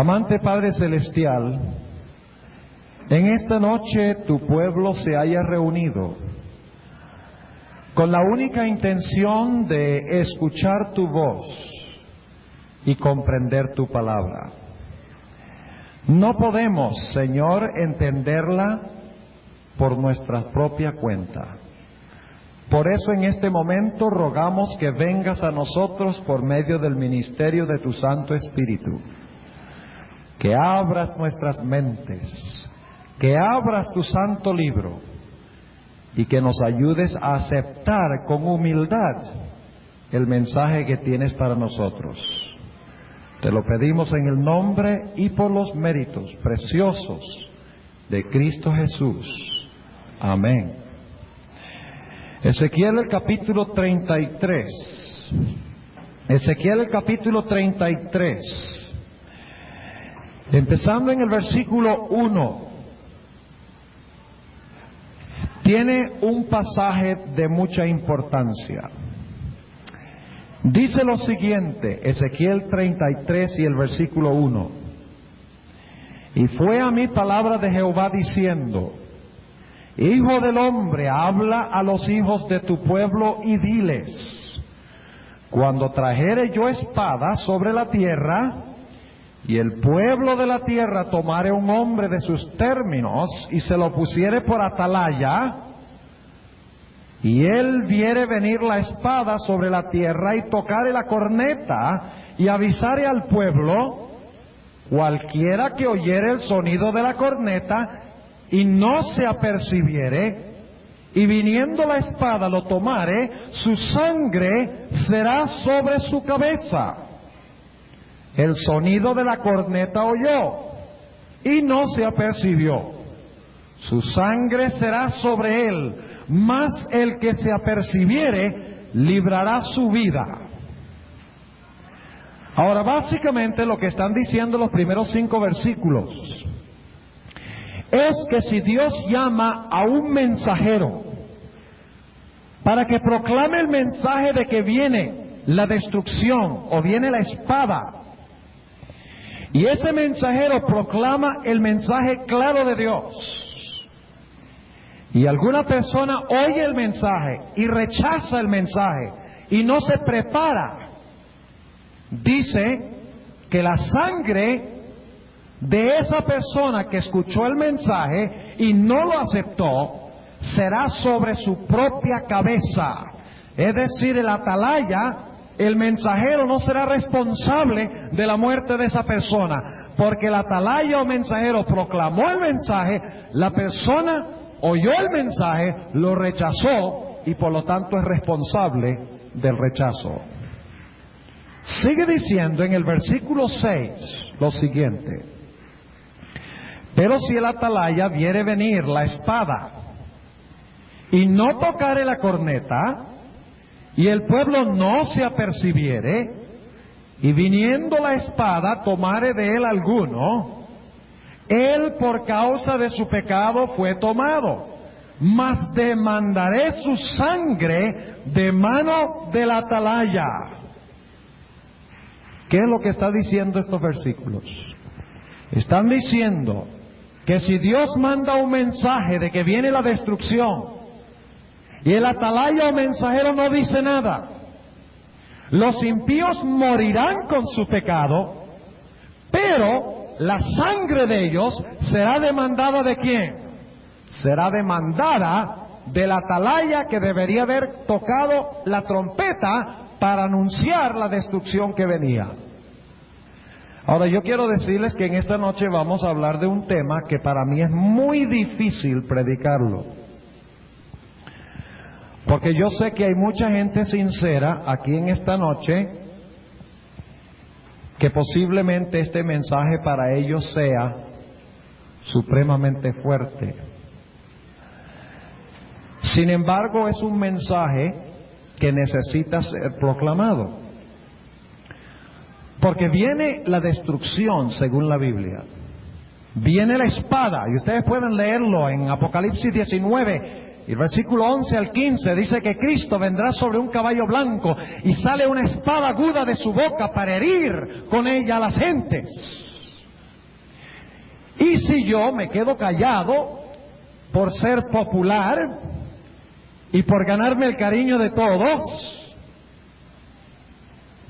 Amante Padre Celestial, en esta noche tu pueblo se haya reunido con la única intención de escuchar tu voz y comprender tu palabra. No podemos, Señor, entenderla por nuestra propia cuenta. Por eso en este momento rogamos que vengas a nosotros por medio del ministerio de tu Santo Espíritu, que abras nuestras mentes, que abras tu santo libro y que nos ayudes a aceptar con humildad el mensaje que tienes para nosotros. Te lo pedimos en el nombre y por los méritos preciosos de Cristo Jesús. Amén. Ezequiel el capítulo 33. Ezequiel el capítulo 33. Empezando en el versículo 1. Tiene un pasaje de mucha importancia. Dice lo siguiente, Ezequiel 33 y el versículo 1. Y fue a mí palabra de Jehová diciendo: Hijo del hombre, habla a los hijos de tu pueblo y diles: cuando trajere yo espada sobre la tierra, y el pueblo de la tierra tomare un hombre de sus términos, y se lo pusiere por atalaya, y él viere venir la espada sobre la tierra, y tocare la corneta, y avisare al pueblo, cualquiera que oyere el sonido de la corneta, y no se apercibiere, y viniendo la espada lo tomare, su sangre será sobre su cabeza. El sonido de la corneta oyó, y no se apercibió. Su sangre será sobre él, mas el que se apercibiere librará su vida. Ahora, básicamente lo que están diciendo los primeros 5 versículos es que si Dios llama a un mensajero para que proclame el mensaje de que viene la destrucción o viene la espada, y ese mensajero proclama el mensaje claro de Dios, y alguna persona oye el mensaje y rechaza el mensaje y no se prepara, dice que la sangre de esa persona que escuchó el mensaje y no lo aceptó será sobre su propia cabeza. Es decir, el atalaya, el mensajero, no será responsable de la muerte de esa persona, porque el atalaya o mensajero proclamó el mensaje, la persona oyó el mensaje, lo rechazó y por lo tanto es responsable del rechazo. Sigue diciendo en el versículo 6 lo siguiente: pero si el atalaya viere venir la espada y no tocare la corneta, y el pueblo no se apercibiere, y viniendo la espada tomare de él alguno, él por causa de su pecado fue tomado, mas demandaré su sangre de mano del atalaya. ¿Qué es lo que está diciendo estos versículos? Están diciendo que si Dios manda un mensaje de que viene la destrucción, y el atalaya o mensajero no dice nada, los impíos morirán con su pecado, pero la sangre de ellos será demandada ¿de quién? Será demandada del atalaya, que debería haber tocado la trompeta para anunciar la destrucción que venía. Ahora, yo quiero decirles que en esta noche vamos a hablar de un tema que para mí es muy difícil predicarlo, porque yo sé que hay mucha gente sincera aquí en esta noche que posiblemente este mensaje para ellos sea supremamente fuerte. Sin embargo, es un mensaje que necesita ser proclamado, porque viene la destrucción según la Biblia, viene la espada, y ustedes pueden leerlo en Apocalipsis 19, y el versículo 11 al 15 dice que Cristo vendrá sobre un caballo blanco y sale una espada aguda de su boca para herir con ella a las gentes. Y si yo me quedo callado por ser popular y por ganarme el cariño de todos,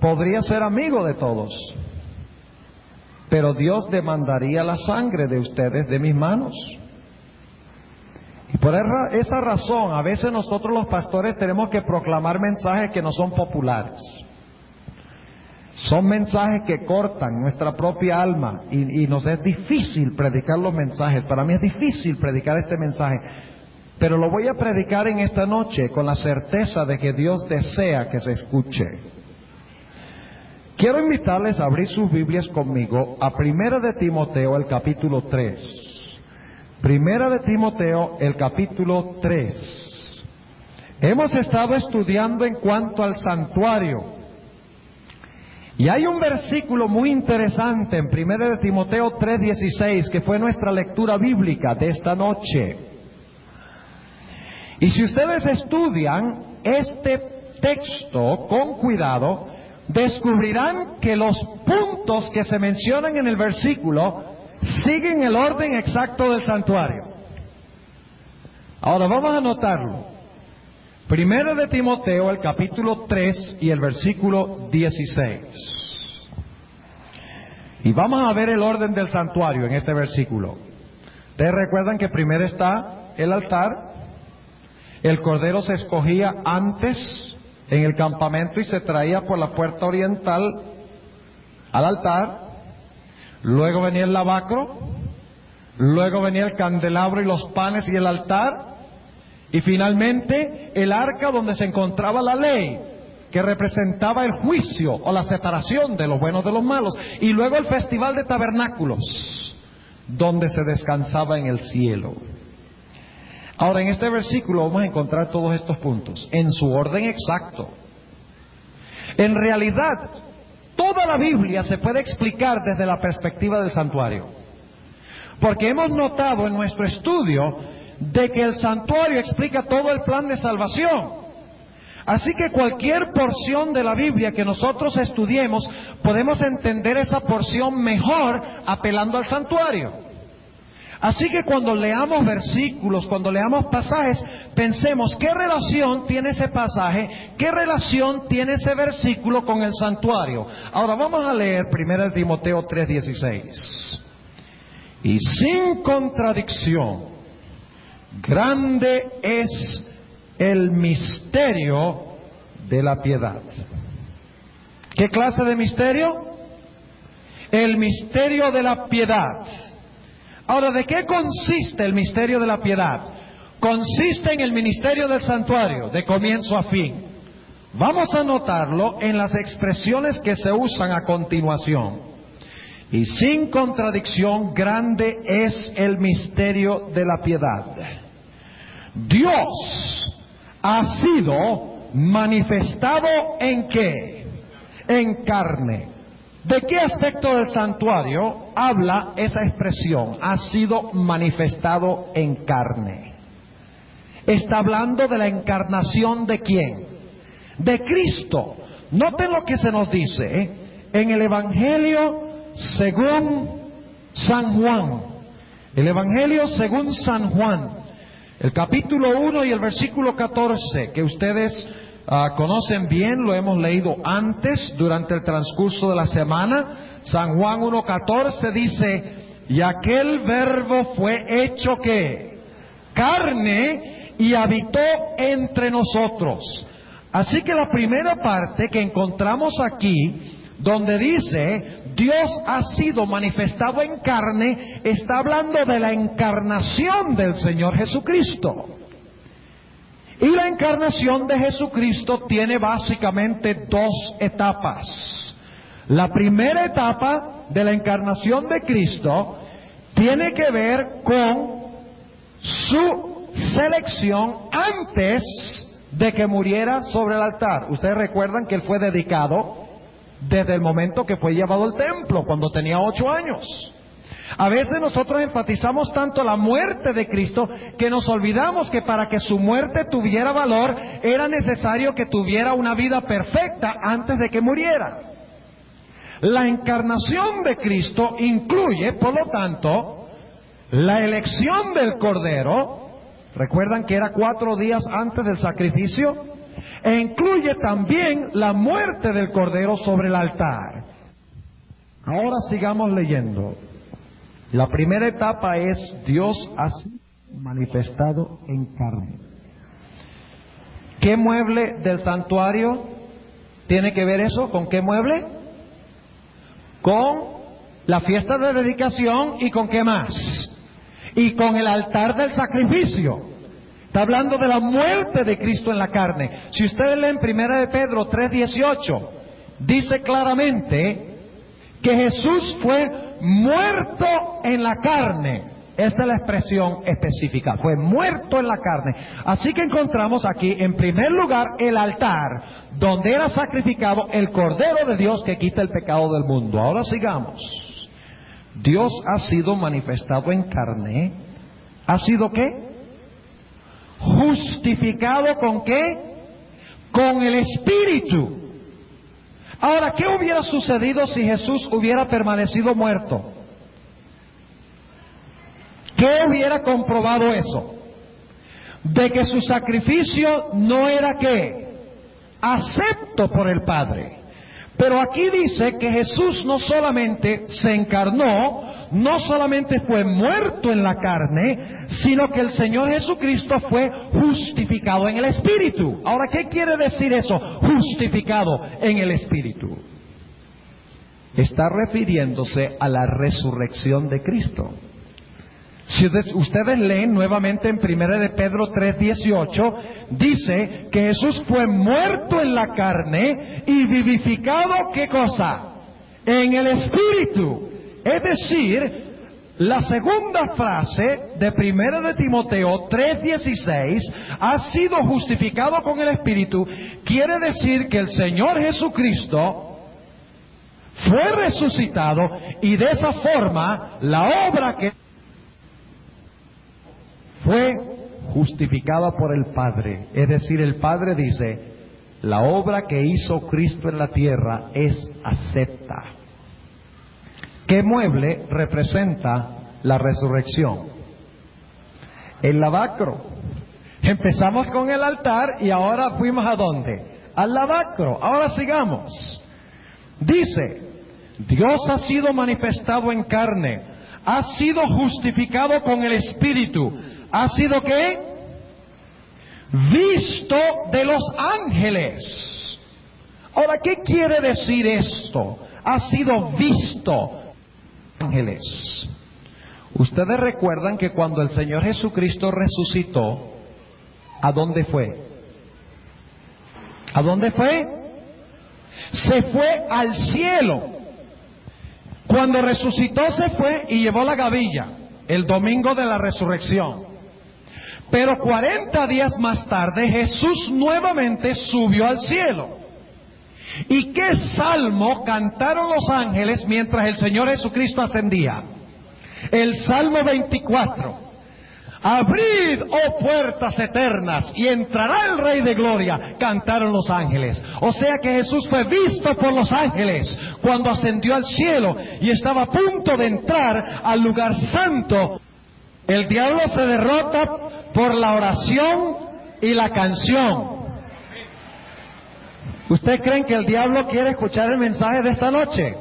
podría ser amigo de todos, pero Dios demandaría la sangre de ustedes de mis manos. Y por esa razón, a veces nosotros los pastores tenemos que proclamar mensajes que no son populares. Son mensajes que cortan nuestra propia alma y nos es difícil predicar los mensajes. Para mí es difícil predicar este mensaje, pero lo voy a predicar en esta noche con la certeza de que Dios desea que se escuche. Quiero invitarles a abrir sus Biblias conmigo a 1 de Timoteo, el capítulo 3. 1 de Timoteo, el capítulo 3. Hemos estado estudiando en cuanto al santuario. Y hay un versículo muy interesante en 1 de Timoteo 3:16, que fue nuestra lectura bíblica de esta noche. Y si ustedes estudian este texto con cuidado, descubrirán que los puntos que se mencionan en el versículo siguen el orden exacto del santuario. Ahora vamos a anotarlo. 1 de Timoteo, el capítulo 3 y el versículo 16. Y vamos a ver el orden del santuario en este versículo. Ustedes recuerdan que primero está el altar. El cordero se escogía antes en el campamento y se traía por la puerta oriental al altar. Luego venía el lavacro. Luego venía el candelabro y los panes y el altar. Y finalmente el arca donde se encontraba la ley, que representaba el juicio o la separación de los buenos de los malos. Y luego el festival de tabernáculos, donde se descansaba en el cielo. Ahora, en este versículo vamos a encontrar todos estos puntos en su orden exacto. En realidad, toda la Biblia se puede explicar desde la perspectiva del santuario, porque hemos notado en nuestro estudio de que el santuario explica todo el plan de salvación. Así que cualquier porción de la Biblia que nosotros estudiemos, podemos entender esa porción mejor apelando al santuario. Así que cuando leamos versículos, cuando leamos pasajes, pensemos qué relación tiene ese pasaje, qué relación tiene ese versículo con el santuario. Ahora vamos a leer 1 Timoteo 3:16. Y sin contradicción, grande es el misterio de la piedad. ¿Qué clase de misterio? El misterio de la piedad. Ahora, ¿de qué consiste el misterio de la piedad? Consiste en el ministerio del santuario, de comienzo a fin. Vamos a notarlo en las expresiones que se usan a continuación. Y sin contradicción, grande es el misterio de la piedad. Dios ha sido manifestado ¿en qué? En carne. ¿De qué aspecto del santuario habla esa expresión? Ha sido manifestado en carne. Está hablando de la encarnación ¿de quién? De Cristo. Noten lo que se nos dice en el Evangelio según San Juan. El Evangelio según San Juan, el capítulo 1 y el versículo 14, que ustedes conocen bien, lo hemos leído antes durante el transcurso de la semana. San Juan 1:14 dice: y aquel verbo fue hecho ¿qué? Carne y habitó entre nosotros. Así que la primera parte que encontramos aquí, donde dice Dios ha sido manifestado en carne, está hablando de la encarnación del Señor Jesucristo. Y la encarnación de Jesucristo tiene básicamente dos etapas. La primera etapa de la encarnación de Cristo tiene que ver con su selección antes de que muriera sobre el altar. Ustedes recuerdan que Él fue dedicado desde el momento que fue llevado al templo, cuando tenía 8 años. A veces nosotros enfatizamos tanto la muerte de Cristo que nos olvidamos que para que su muerte tuviera valor era necesario que tuviera una vida perfecta antes de que muriera. La encarnación de Cristo incluye, por lo tanto, la elección del Cordero, recuerdan que era 4 días antes del sacrificio, e incluye también la muerte del Cordero sobre el altar. Ahora sigamos leyendo. La primera etapa es Dios ha sido manifestado en carne. ¿Qué mueble del santuario tiene que ver eso? ¿Con qué mueble? Con la fiesta de dedicación y con qué más. Y con el altar del sacrificio. Está hablando de la muerte de Cristo en la carne. Si ustedes leen 1 de Pedro 3:18, dice claramente que Jesús fue muerto en la carne. Esa es la expresión específica, fue muerto en la carne. Así que encontramos aquí, en primer lugar, el altar, donde era sacrificado el Cordero de Dios que quita el pecado del mundo. Ahora sigamos. Dios ha sido manifestado en carne. ¿Ha sido qué? Justificado ¿con qué? Con el Espíritu. Ahora, ¿qué hubiera sucedido si Jesús hubiera permanecido muerto? ¿Qué hubiera comprobado eso? De que su sacrificio no era ¿qué? Acepto por el Padre. Pero aquí dice que Jesús no solamente se encarnó, no solamente fue muerto en la carne, sino que el Señor Jesucristo fue justificado en el Espíritu. Ahora, ¿qué quiere decir eso? Justificado en el Espíritu. Está refiriéndose a la resurrección de Cristo. Si ustedes leen nuevamente en 1 de Pedro 3:18, dice que Jesús fue muerto en la carne y vivificado, ¿qué cosa? En el Espíritu. Es decir, la segunda frase de 1 de Timoteo 3:16, ha sido justificado con el Espíritu, quiere decir que el Señor Jesucristo fue resucitado y de esa forma la obra que fue justificada por el Padre. Es decir, el Padre dice, la obra que hizo Cristo en la tierra es acepta. ¿Qué mueble representa la resurrección? El lavacro. Empezamos con el altar y ahora fuimos ¿a dónde? Al lavacro. Ahora sigamos. Dice, Dios ha sido manifestado en carne, ha sido justificado con el Espíritu, ha sido ¿qué? Visto de los ángeles. Ahora, ¿qué quiere decir esto? Ha sido visto ángeles. Ustedes recuerdan que cuando el Señor Jesucristo resucitó, ¿a dónde fue? ¿A dónde fue? Se fue al cielo. Cuando resucitó se fue y llevó la gavilla, el domingo de la resurrección. Pero 40 días más tarde Jesús nuevamente subió al cielo. ¿Y qué salmo cantaron los ángeles mientras el Señor Jesucristo ascendía? El Salmo 24. Abrid, oh puertas eternas, y entrará el Rey de Gloria, cantaron los ángeles. O sea que Jesús fue visto por los ángeles cuando ascendió al cielo y estaba a punto de entrar al lugar santo. El diablo se derrota por la oración y la canción. ¿Usted cree que el diablo quiere escuchar el mensaje de esta noche?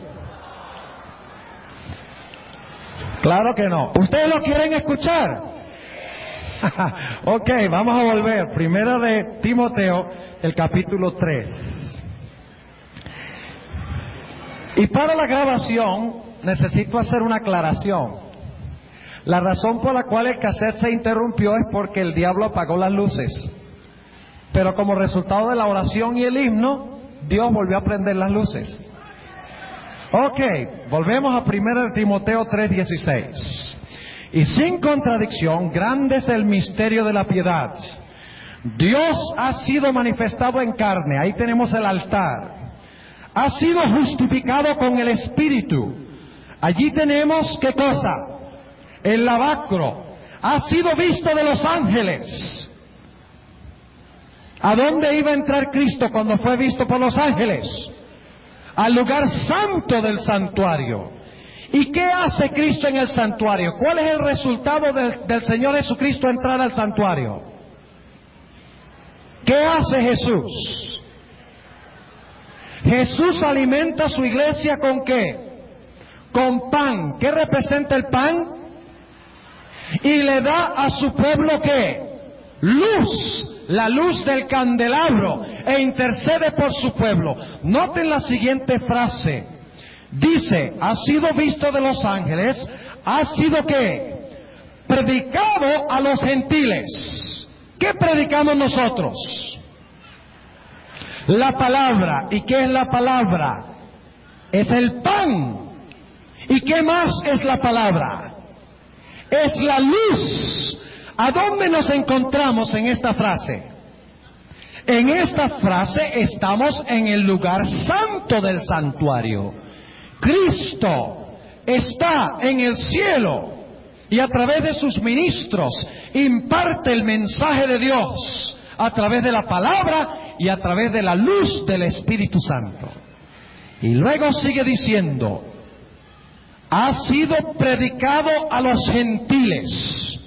Claro que no. ¿Ustedes lo quieren escuchar? Ok, vamos a volver. 1 de Timoteo, el capítulo 3. Y para la grabación necesito hacer una aclaración. La razón por la cual el cassette se interrumpió es porque el diablo apagó las luces. Pero como resultado de la oración y el himno, Dios volvió a prender las luces. Ok, volvemos a 1 de Timoteo 3:16. Y sin contradicción, grande es el misterio de la piedad. Dios ha sido manifestado en carne, ahí tenemos el altar. Ha sido justificado con el Espíritu. Allí tenemos, ¿qué cosa? El lavacro. Ha sido visto de los ángeles. ¿A dónde iba a entrar Cristo cuando fue visto por los ángeles? Al lugar santo del santuario. ¿Y qué hace Cristo en el santuario? ¿Cuál es el resultado del Señor Jesucristo entrar al santuario? ¿Qué hace Jesús? Jesús alimenta a su iglesia ¿con qué? Con pan. ¿Qué representa el pan? Y le da a su pueblo ¿qué? Luz, la luz del candelabro, e intercede por su pueblo. Noten la siguiente frase. Dice, ha sido visto de los ángeles, ha sido ¿qué? Predicado a los gentiles. ¿Qué predicamos nosotros? La palabra. ¿Y qué es la palabra? Es el pan. ¿Y qué más es la palabra? Es la luz. ¿A dónde nos encontramos en esta frase? En esta frase estamos en el lugar santo del santuario. Cristo está en el cielo y a través de sus ministros imparte el mensaje de Dios a través de la palabra y a través de la luz del Espíritu Santo. Y luego sigue diciendo, ha sido predicado a los gentiles.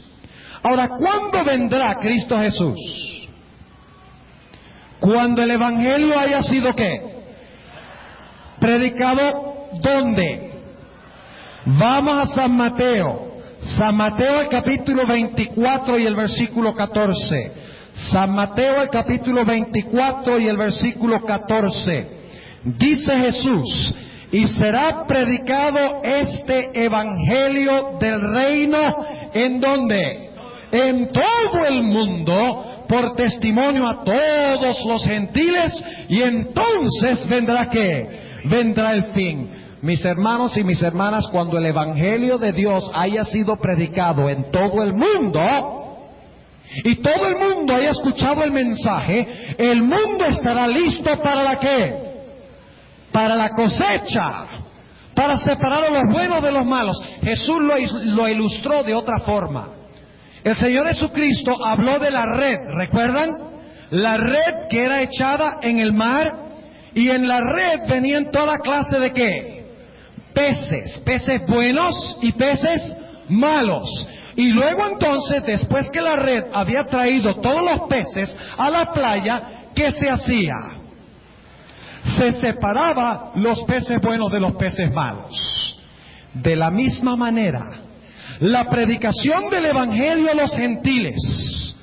Ahora, ¿cuándo vendrá Cristo Jesús? Cuando el Evangelio haya sido ¿qué? Predicado, ¿dónde? Vamos a San Mateo. San Mateo el capítulo 24 y el versículo 14. San Mateo el capítulo 24 y el versículo 14. Dice Jesús, y será predicado este evangelio del reino, ¿en dónde? En todo el mundo, por testimonio a todos los gentiles, y entonces vendrá ¿qué? Vendrá el fin. Mis hermanos y mis hermanas, cuando el evangelio de Dios haya sido predicado en todo el mundo, y todo el mundo haya escuchado el mensaje, el mundo estará listo para la ¿qué? Para la cosecha, para separar a los buenos de los malos. Jesús lo ilustró de otra forma. El Señor Jesucristo habló de la red, ¿recuerdan? La red que era echada en el mar, y en la red venían toda clase de ¿qué? Peces, peces buenos y peces malos. Y luego entonces, después que la red había traído todos los peces a la playa, ¿qué se hacía? Se separaba los peces buenos de los peces malos. De la misma manera, la predicación del Evangelio a los gentiles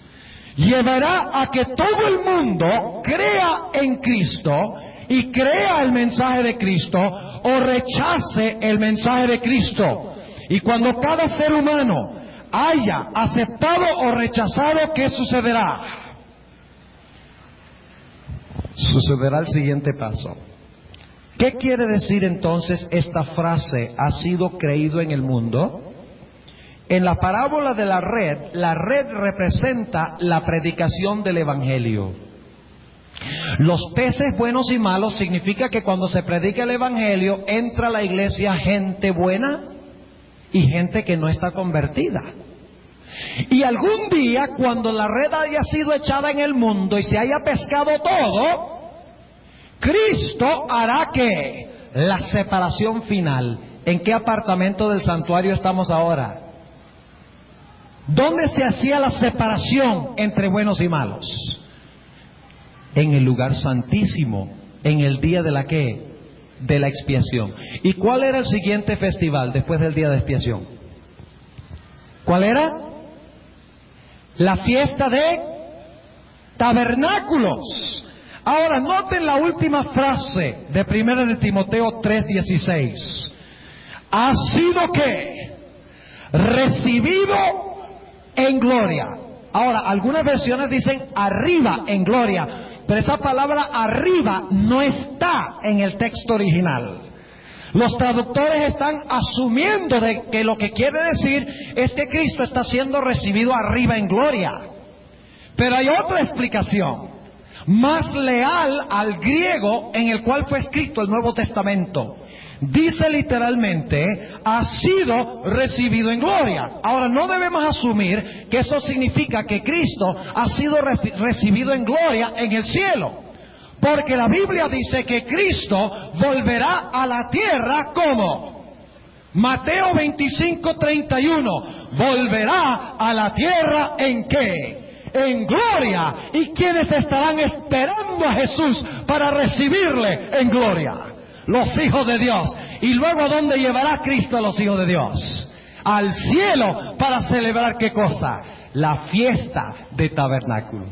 llevará a que todo el mundo crea en Cristo y crea el mensaje de Cristo o rechace el mensaje de Cristo. Y cuando cada ser humano haya aceptado o rechazado, ¿qué sucederá? Sucederá el siguiente paso. ¿Qué quiere decir entonces esta frase, ha sido creído en el mundo? En la parábola de la red representa la predicación del Evangelio. Los peces buenos y malos significa que cuando se predica el Evangelio, entra a la iglesia gente buena y gente que no está convertida. Y algún día, cuando la red haya sido echada en el mundo y se haya pescado todo, Cristo hará que la separación final. ¿En qué apartamento del santuario estamos ahora? ¿Dónde se hacía la separación entre buenos y malos? En el lugar santísimo, en el día de la ¿qué? De la expiación. ¿Y cuál era el siguiente festival después del día de expiación? ¿Cuál era? La fiesta de tabernáculos. Ahora noten la última frase de 1 de Timoteo 3:16. Ha sido ¿qué? Recibido en gloria. Ahora, algunas versiones dicen arriba en gloria, pero esa palabra arriba no está en el texto original. Los traductores están asumiendo de que lo que quiere decir es que Cristo está siendo recibido arriba en gloria. Pero hay otra explicación, más leal al griego en el cual fue escrito el Nuevo Testamento. Dice literalmente, ha sido recibido en gloria. Ahora, no debemos asumir que eso significa que Cristo ha sido recibido en gloria en el cielo, porque la Biblia dice que Cristo volverá a la tierra como Mateo 25:31, volverá a la tierra ¿en qué? En gloria. ¿Y quiénes estarán esperando a Jesús para recibirle en gloria? Los hijos de Dios. ¿Y luego a dónde llevará Cristo a los hijos de Dios? Al cielo, para celebrar ¿qué cosa? La fiesta de tabernáculos.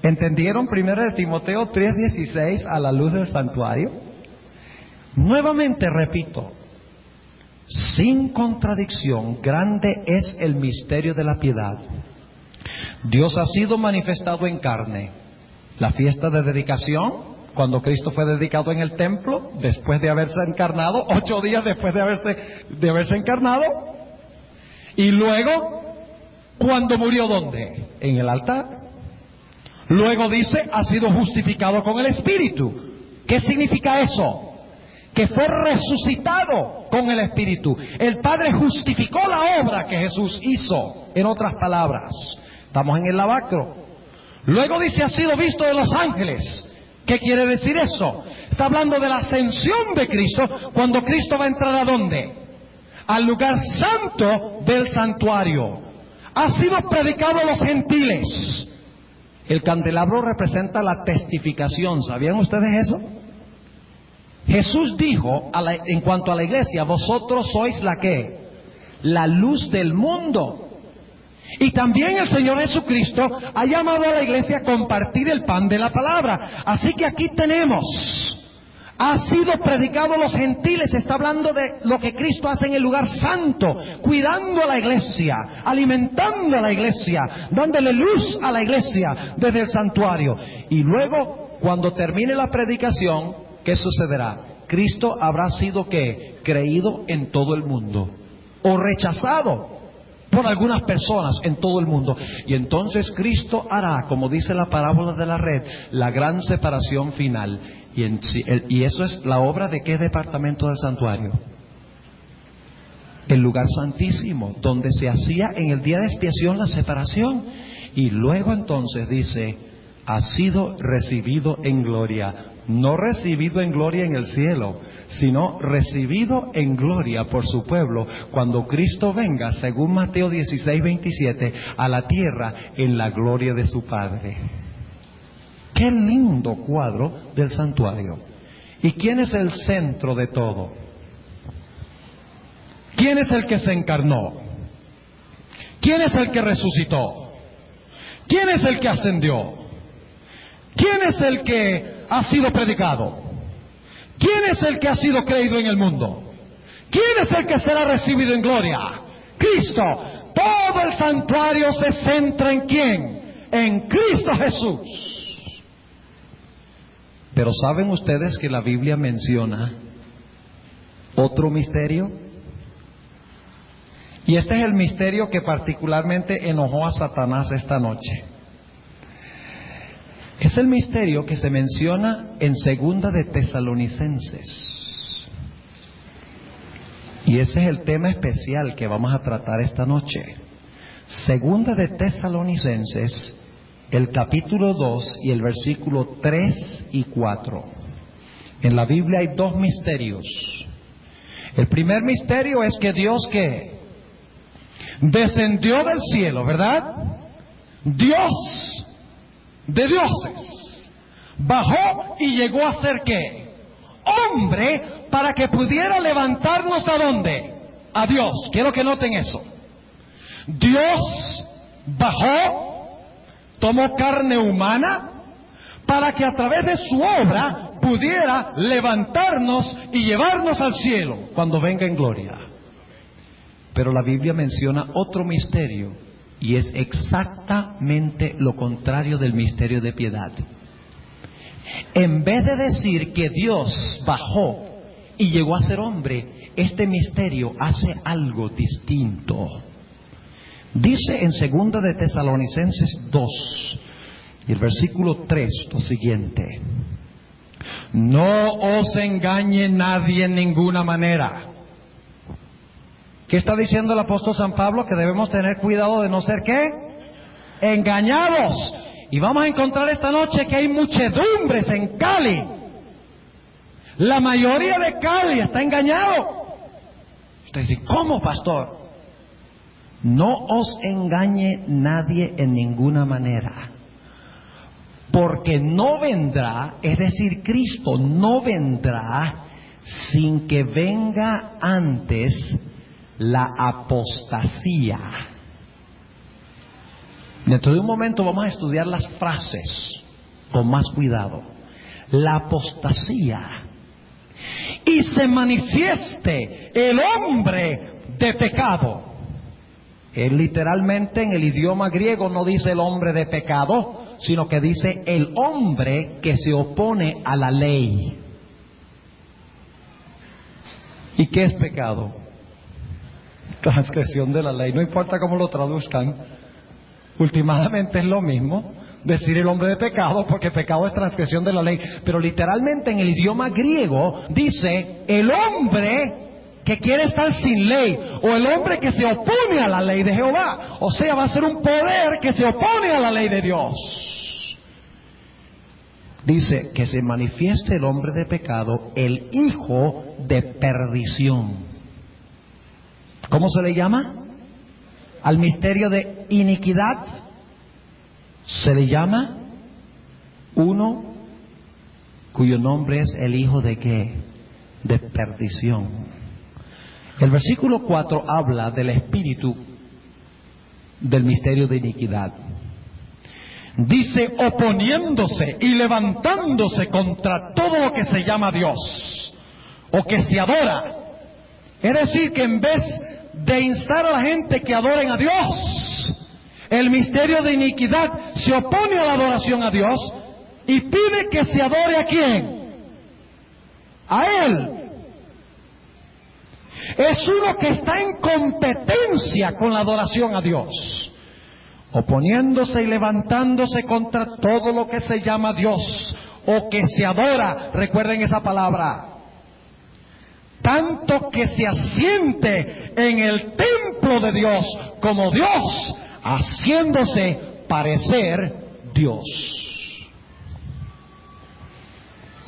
¿Entendieron 1 Timoteo 3:16 a la luz del santuario? Nuevamente repito, sin contradicción, grande es el misterio de la piedad. Dios ha sido manifestado en carne. La fiesta de dedicación, cuando Cristo fue dedicado en el templo, después de haberse encarnado, 8 días después de haberse encarnado. Y luego, cuando murió, ¿dónde? En el altar. Luego dice, ha sido justificado con el Espíritu. ¿Qué significa eso? Que fue resucitado con el Espíritu. El Padre justificó la obra que Jesús hizo. En otras palabras, estamos en el lavacro. Luego dice, ha sido visto de los ángeles. ¿Qué quiere decir eso? Está hablando de la ascensión de Cristo, cuando Cristo va a entrar ¿a dónde? Al lugar santo del santuario. Ha sido predicado a los gentiles. El candelabro representa la testificación. ¿Sabían ustedes eso? Jesús dijo en cuanto a la iglesia, vosotros sois la ¿qué? La luz del mundo. Y también el Señor Jesucristo ha llamado a la iglesia a compartir el pan de la palabra. Así que aquí tenemos, ha sido predicado a los gentiles. Está hablando de lo que Cristo hace en el lugar santo, cuidando a la iglesia, alimentando a la iglesia, dándole luz a la iglesia desde el santuario. Y luego, cuando termine la predicación, ¿qué sucederá? Cristo habrá sido ¿qué? Creído en todo el mundo, o rechazado por algunas personas en todo el mundo. Y entonces Cristo hará, como dice la parábola de la red, la gran separación final. Y eso es la obra de ¿qué departamento del santuario? El lugar santísimo, donde se hacía en el día de expiación la separación. Y luego entonces dice, ha sido recibido en gloria. No recibido en gloria en el cielo, sino recibido en gloria por su pueblo, cuando Cristo venga, según Mateo 16:27, a la tierra en la gloria de su Padre. ¡Qué lindo cuadro del santuario! ¿Y quién es el centro de todo? ¿Quién es el que se encarnó? ¿Quién es el que resucitó? ¿Quién es el que ascendió? ¿Quién es el que ha sido predicado? ¿Quién es el que ha sido creído en el mundo? ¿Quién es el que será recibido en gloria? Cristo. Todo el santuario se centra ¿en quién? En Cristo Jesús. Pero ¿saben ustedes que la Biblia menciona otro misterio? Y este es el misterio que particularmente enojó a Satanás esta noche. Es el misterio que se menciona en Segunda de Tesalonicenses. Y ese es el tema especial que vamos a tratar esta noche. Segunda de Tesalonicenses, el capítulo 2 y el versículo 3 y 4. En la Biblia hay 2 misterios. El primer misterio es que Dios ¿qué? Descendió del cielo, ¿verdad? Dios de dioses bajó y llegó a ser ¿qué? Hombre, para que pudiera levantarnos ¿a dónde? A Dios. Quiero que noten eso. Dios bajó, tomó carne humana para que a través de su obra pudiera levantarnos y llevarnos al cielo cuando venga en gloria. Pero la Biblia menciona otro misterio, y es exactamente lo contrario del misterio de piedad. En vez de decir que Dios bajó y llegó a ser hombre, este misterio hace algo distinto. Dice en 2 de Tesalonicenses 2, y el versículo 3, lo siguiente: no os engañe nadie en ninguna manera. ¿Qué está diciendo el apóstol San Pablo? Que debemos tener cuidado de no ser ¿qué? Engañados. Y vamos a encontrar esta noche que hay muchedumbres en Cali. La mayoría de Cali está engañado. Usted dice, ¿cómo, pastor? No os engañe nadie en ninguna manera, porque no vendrá, es decir, Cristo no vendrá sin que venga antes la apostasía. Dentro de un momento vamos a estudiar las frases con más cuidado. La apostasía. Y se manifieste el hombre de pecado. Él literalmente en el idioma griego no dice el hombre de pecado, sino que dice el hombre que se opone a la ley. ¿Y qué es pecado? Transgresión de la ley. No importa cómo lo traduzcan, últimamente es lo mismo decir el hombre de pecado, porque pecado es transgresión de la ley. Pero literalmente en el idioma griego dice el hombre que quiere estar sin ley, o el hombre que se opone a la ley de Jehová. O sea, va a ser un poder que se opone a la ley de Dios. Dice que se manifieste el hombre de pecado, el hijo de perdición. ¿Cómo se le llama? Al misterio de iniquidad se le llama uno cuyo nombre es el hijo de ¿qué? De perdición. El versículo 4 habla del espíritu del misterio de iniquidad. Dice, oponiéndose y levantándose contra todo lo que se llama Dios o que se adora. Es decir, que en vez de instar a la gente que adoren a Dios, el misterio de iniquidad se opone a la adoración a Dios y pide que se adore ¿a quién? A Él. Es uno que está en competencia con la adoración a Dios, oponiéndose y levantándose contra todo lo que se llama Dios o que se adora. Recuerden esa palabra. Tanto que se asiente en el templo de Dios como Dios, haciéndose parecer Dios.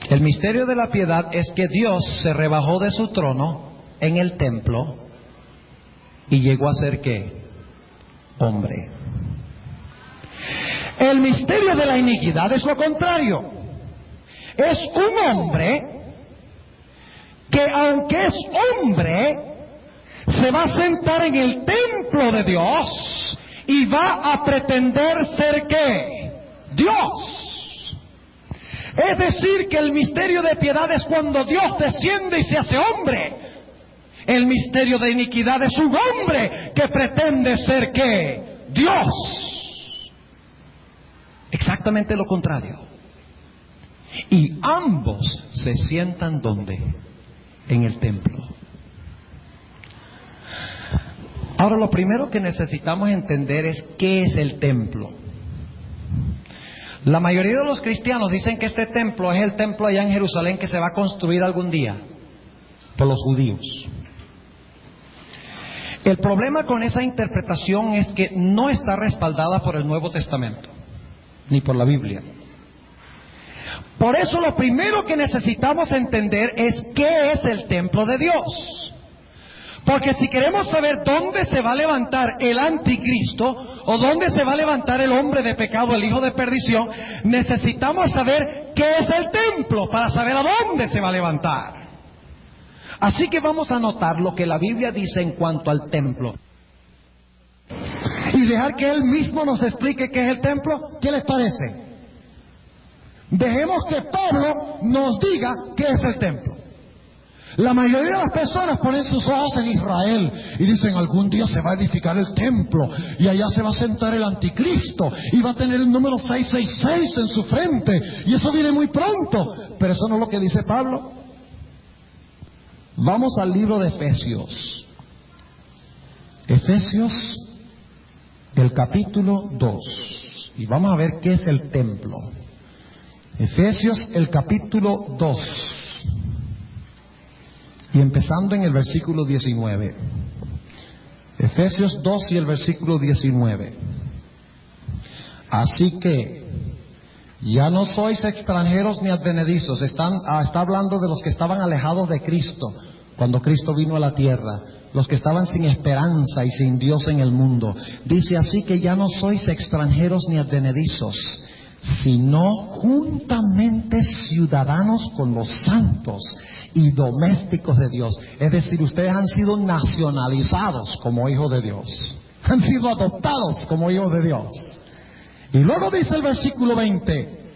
El misterio de la piedad es que Dios se rebajó de su trono en el templo y llegó a ser ¿qué? Hombre. El misterio de la iniquidad es lo contrario. Es un hombre que, aunque es hombre, se va a sentar en el templo de Dios y va a pretender ser ¿qué? Dios. Es decir, que el misterio de piedad es cuando Dios desciende y se hace hombre. El misterio de iniquidad es un hombre que pretende ser ¿qué? Dios. Exactamente lo contrario. Y ambos se sientan ¿dónde? En el templo. Ahora, lo primero que necesitamos entender es ¿qué es el templo? La mayoría de los cristianos dicen que este templo es el templo allá en Jerusalén que se va a construir algún día por los judíos. El problema con esa interpretación es que no está respaldada por el Nuevo Testamento, ni por la Biblia. Por eso lo primero que necesitamos entender es qué es el templo de Dios. Porque si queremos saber dónde se va a levantar el anticristo o dónde se va a levantar el hombre de pecado, el hijo de perdición, necesitamos saber qué es el templo para saber a dónde se va a levantar. Así que vamos a notar lo que la Biblia dice en cuanto al templo. Y dejar que Él mismo nos explique qué es el templo. ¿Qué les parece? Dejemos que Pablo nos diga qué es el templo. La mayoría de las personas ponen sus ojos en Israel y dicen, algún día se va a edificar el templo y allá se va a sentar el anticristo y va a tener el número 666 en su frente y eso viene muy pronto. Pero eso no es lo que dice Pablo. Vamos al libro de Efesios. Efesios, el capítulo 2. Y vamos a ver qué es el templo. Efesios, el capítulo 2. Y empezando en el versículo 19. Efesios 2 y el versículo 19. Así que ya no sois extranjeros ni advenedizos. Está hablando de los que estaban alejados de Cristo cuando Cristo vino a la tierra. los que estaban sin esperanza y sin Dios en el mundo. Dice así que ya no sois extranjeros ni advenedizos, sino juntamente ciudadanos con los santos y domésticos de Dios. Es decir, ustedes han sido nacionalizados como hijos de Dios, han sido adoptados como hijos de Dios. Y luego dice el versículo 20,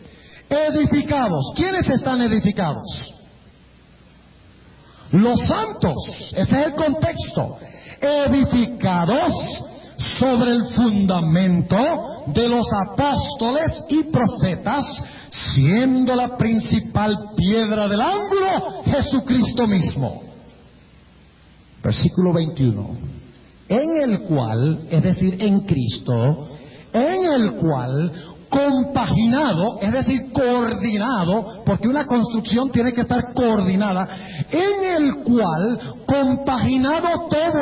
edificados. ¿Quiénes están edificados? Los santos. Ese es el contexto. Edificados sobre el fundamento de los apóstoles y profetas, siendo la principal piedra del ángulo Jesucristo mismo. Versículo 21. En el cual, es decir, en Cristo, en el cual, compaginado, es decir, coordinado, porque una construcción tiene que estar coordinada, en el cual, compaginado todo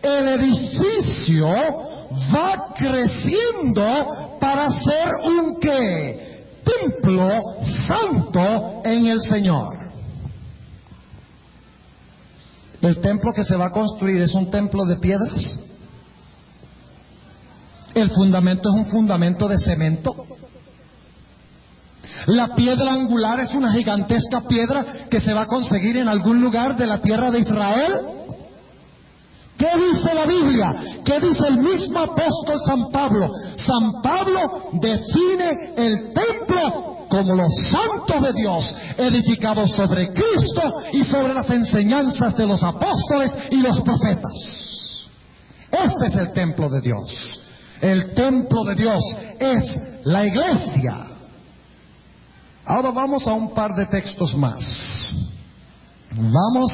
el edificio va creciendo para ser un templo santo en el Señor. El templo que se va a construir es un templo de piedras. El fundamento es un fundamento de cemento. La piedra angular es una gigantesca piedra que se va a conseguir en algún lugar de la tierra de Israel. ¿Qué dice la Biblia? ¿Qué dice el mismo apóstol San Pablo? San Pablo define el templo como los santos de Dios, edificados sobre Cristo y sobre las enseñanzas de los apóstoles y los profetas. Este es el templo de Dios. El templo de Dios es la iglesia. Ahora vamos a un par de textos más. Vamos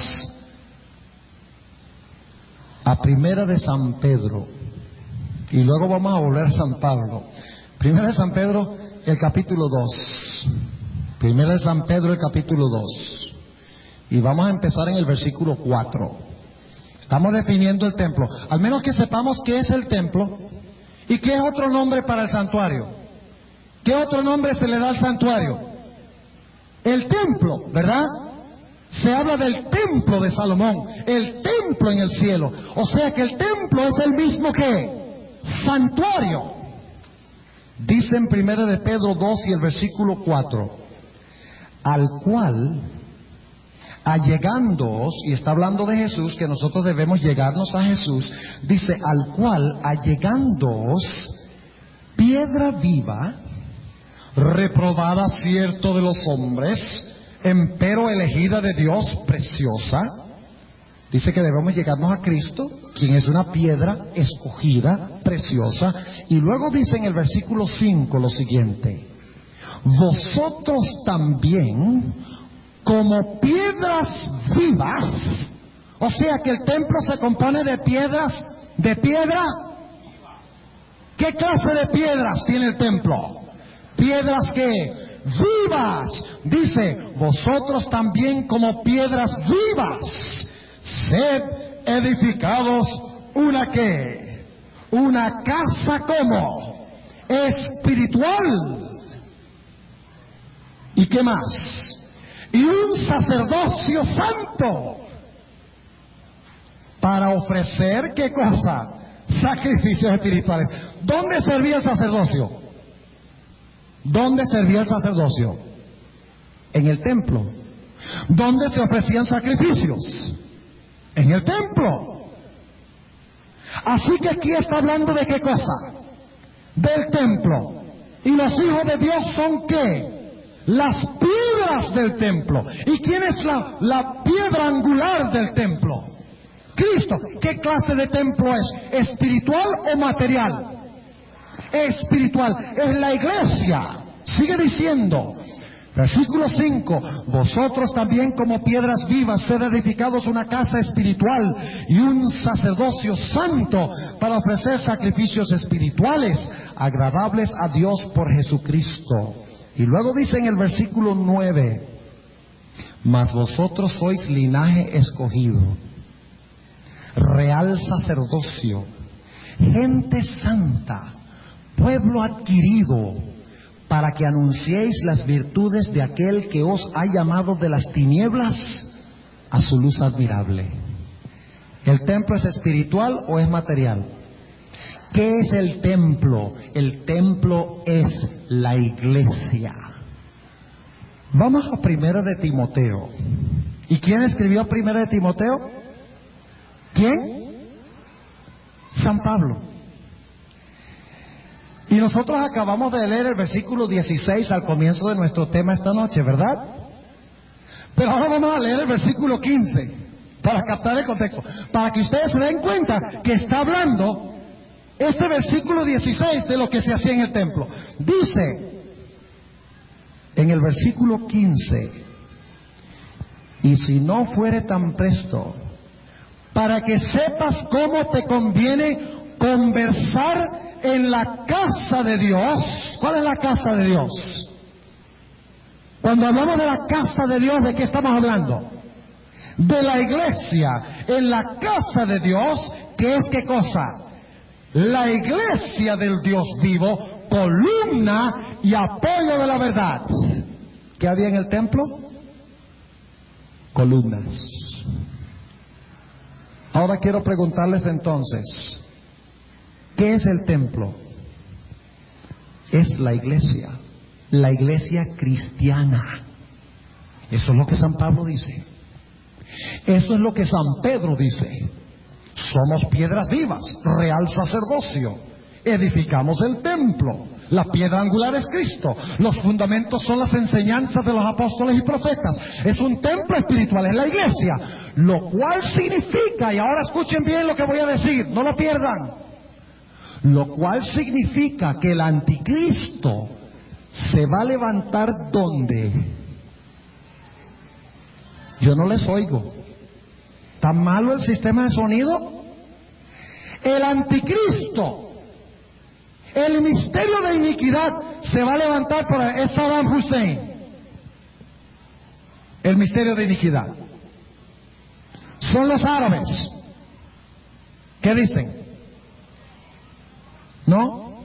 a Primera de San Pedro y luego vamos a volver a San Pablo. Primera de San Pedro, el capítulo 2. Primera de San Pedro, el capítulo 2. Y vamos a empezar en el versículo 4. Estamos definiendo el templo. Al menos que sepamos qué es el templo y qué es otro nombre para el santuario. ¿Qué otro nombre se le da al santuario? El templo, ¿verdad? Se habla del templo de Salomón, el templo en el cielo. O sea que el templo es el mismo que santuario. Dice en Primera de Pedro 2 y el versículo 4, al cual, allegándoos, y está hablando de Jesús, que nosotros debemos llegarnos a Jesús, dice, al cual, allegándoos, piedra viva, reprobada cierto de los hombres, empero elegida de Dios, preciosa. Dice que debemos llegarnos a Cristo, quien es una piedra escogida, preciosa. Y luego dice en el versículo 5 lo siguiente, vosotros también, como piedras vivas. O sea que el templo se compone de piedras, de piedra. ¿Qué clase de piedras tiene el templo? Piedras que vivas. Dice, vosotros también como piedras vivas, sed edificados una casa como espiritual. ¿Y qué más? Y un sacerdocio santo para ofrecer, ¿qué cosa? Sacrificios espirituales. ¿Dónde servía el sacerdocio? ¿Dónde servía el sacerdocio? En el templo. ¿Dónde se ofrecían sacrificios? En el templo. Así que aquí está hablando de qué cosa? Del templo. Y los hijos de Dios son ¿qué? Las piedras del templo. ¿Y quién es la piedra angular del templo? Cristo. ¿Qué clase de templo es? ¿Espiritual o material? Espiritual. Es la iglesia. Sigue diciendo, versículo 5, vosotros también como piedras vivas, sed edificados una casa espiritual y un sacerdocio santo para ofrecer sacrificios espirituales agradables a Dios por Jesucristo. Y luego dice en el versículo 9, mas vosotros sois linaje escogido, real sacerdocio, gente santa, pueblo adquirido, para que anunciéis las virtudes de aquel que os ha llamado de las tinieblas a su luz admirable. ¿El templo es espiritual o es material? ¿Qué es el templo? El templo es la iglesia. Vamos a 1 de Timoteo. ¿Y quién escribió 1 de Timoteo? ¿Quién? San Pablo. Y nosotros acabamos de leer el versículo 16 al comienzo de nuestro tema esta noche, ¿verdad? Pero ahora vamos a leer el versículo 15 para captar el contexto, para que ustedes se den cuenta que está hablando este versículo 16 de lo que se hacía en el templo. Dice en el versículo 15: y si no fuere tan presto, para que sepas cómo te conviene conversar en la casa de Dios. ¿Cuál es la casa de Dios? Cuando hablamos de la casa de Dios, ¿de qué estamos hablando? De la iglesia. En la casa de Dios, ¿qué es qué cosa? La iglesia del Dios vivo, columna y apoyo de la verdad. ¿Qué había en el templo? Columnas. Ahora quiero preguntarles entonces, ¿qué es el templo? Es la iglesia cristiana. Eso es lo que San Pablo dice. Eso es lo que San Pedro dice. Somos piedras vivas, real sacerdocio. Edificamos el templo. La piedra angular es Cristo. Los fundamentos son las enseñanzas de los apóstoles y profetas. Es un templo espiritual, es la iglesia. Lo cual significa, y ahora escuchen bien lo que voy a decir, no lo pierdan. Lo cual significa que el anticristo se va a levantar ¿dónde? Yo no les oigo. ¿Tan malo el sistema de sonido? El anticristo, el misterio de iniquidad, se va a levantar por es Saddam Hussein. El misterio de iniquidad. Son los árabes. ¿Qué dicen? ¿No?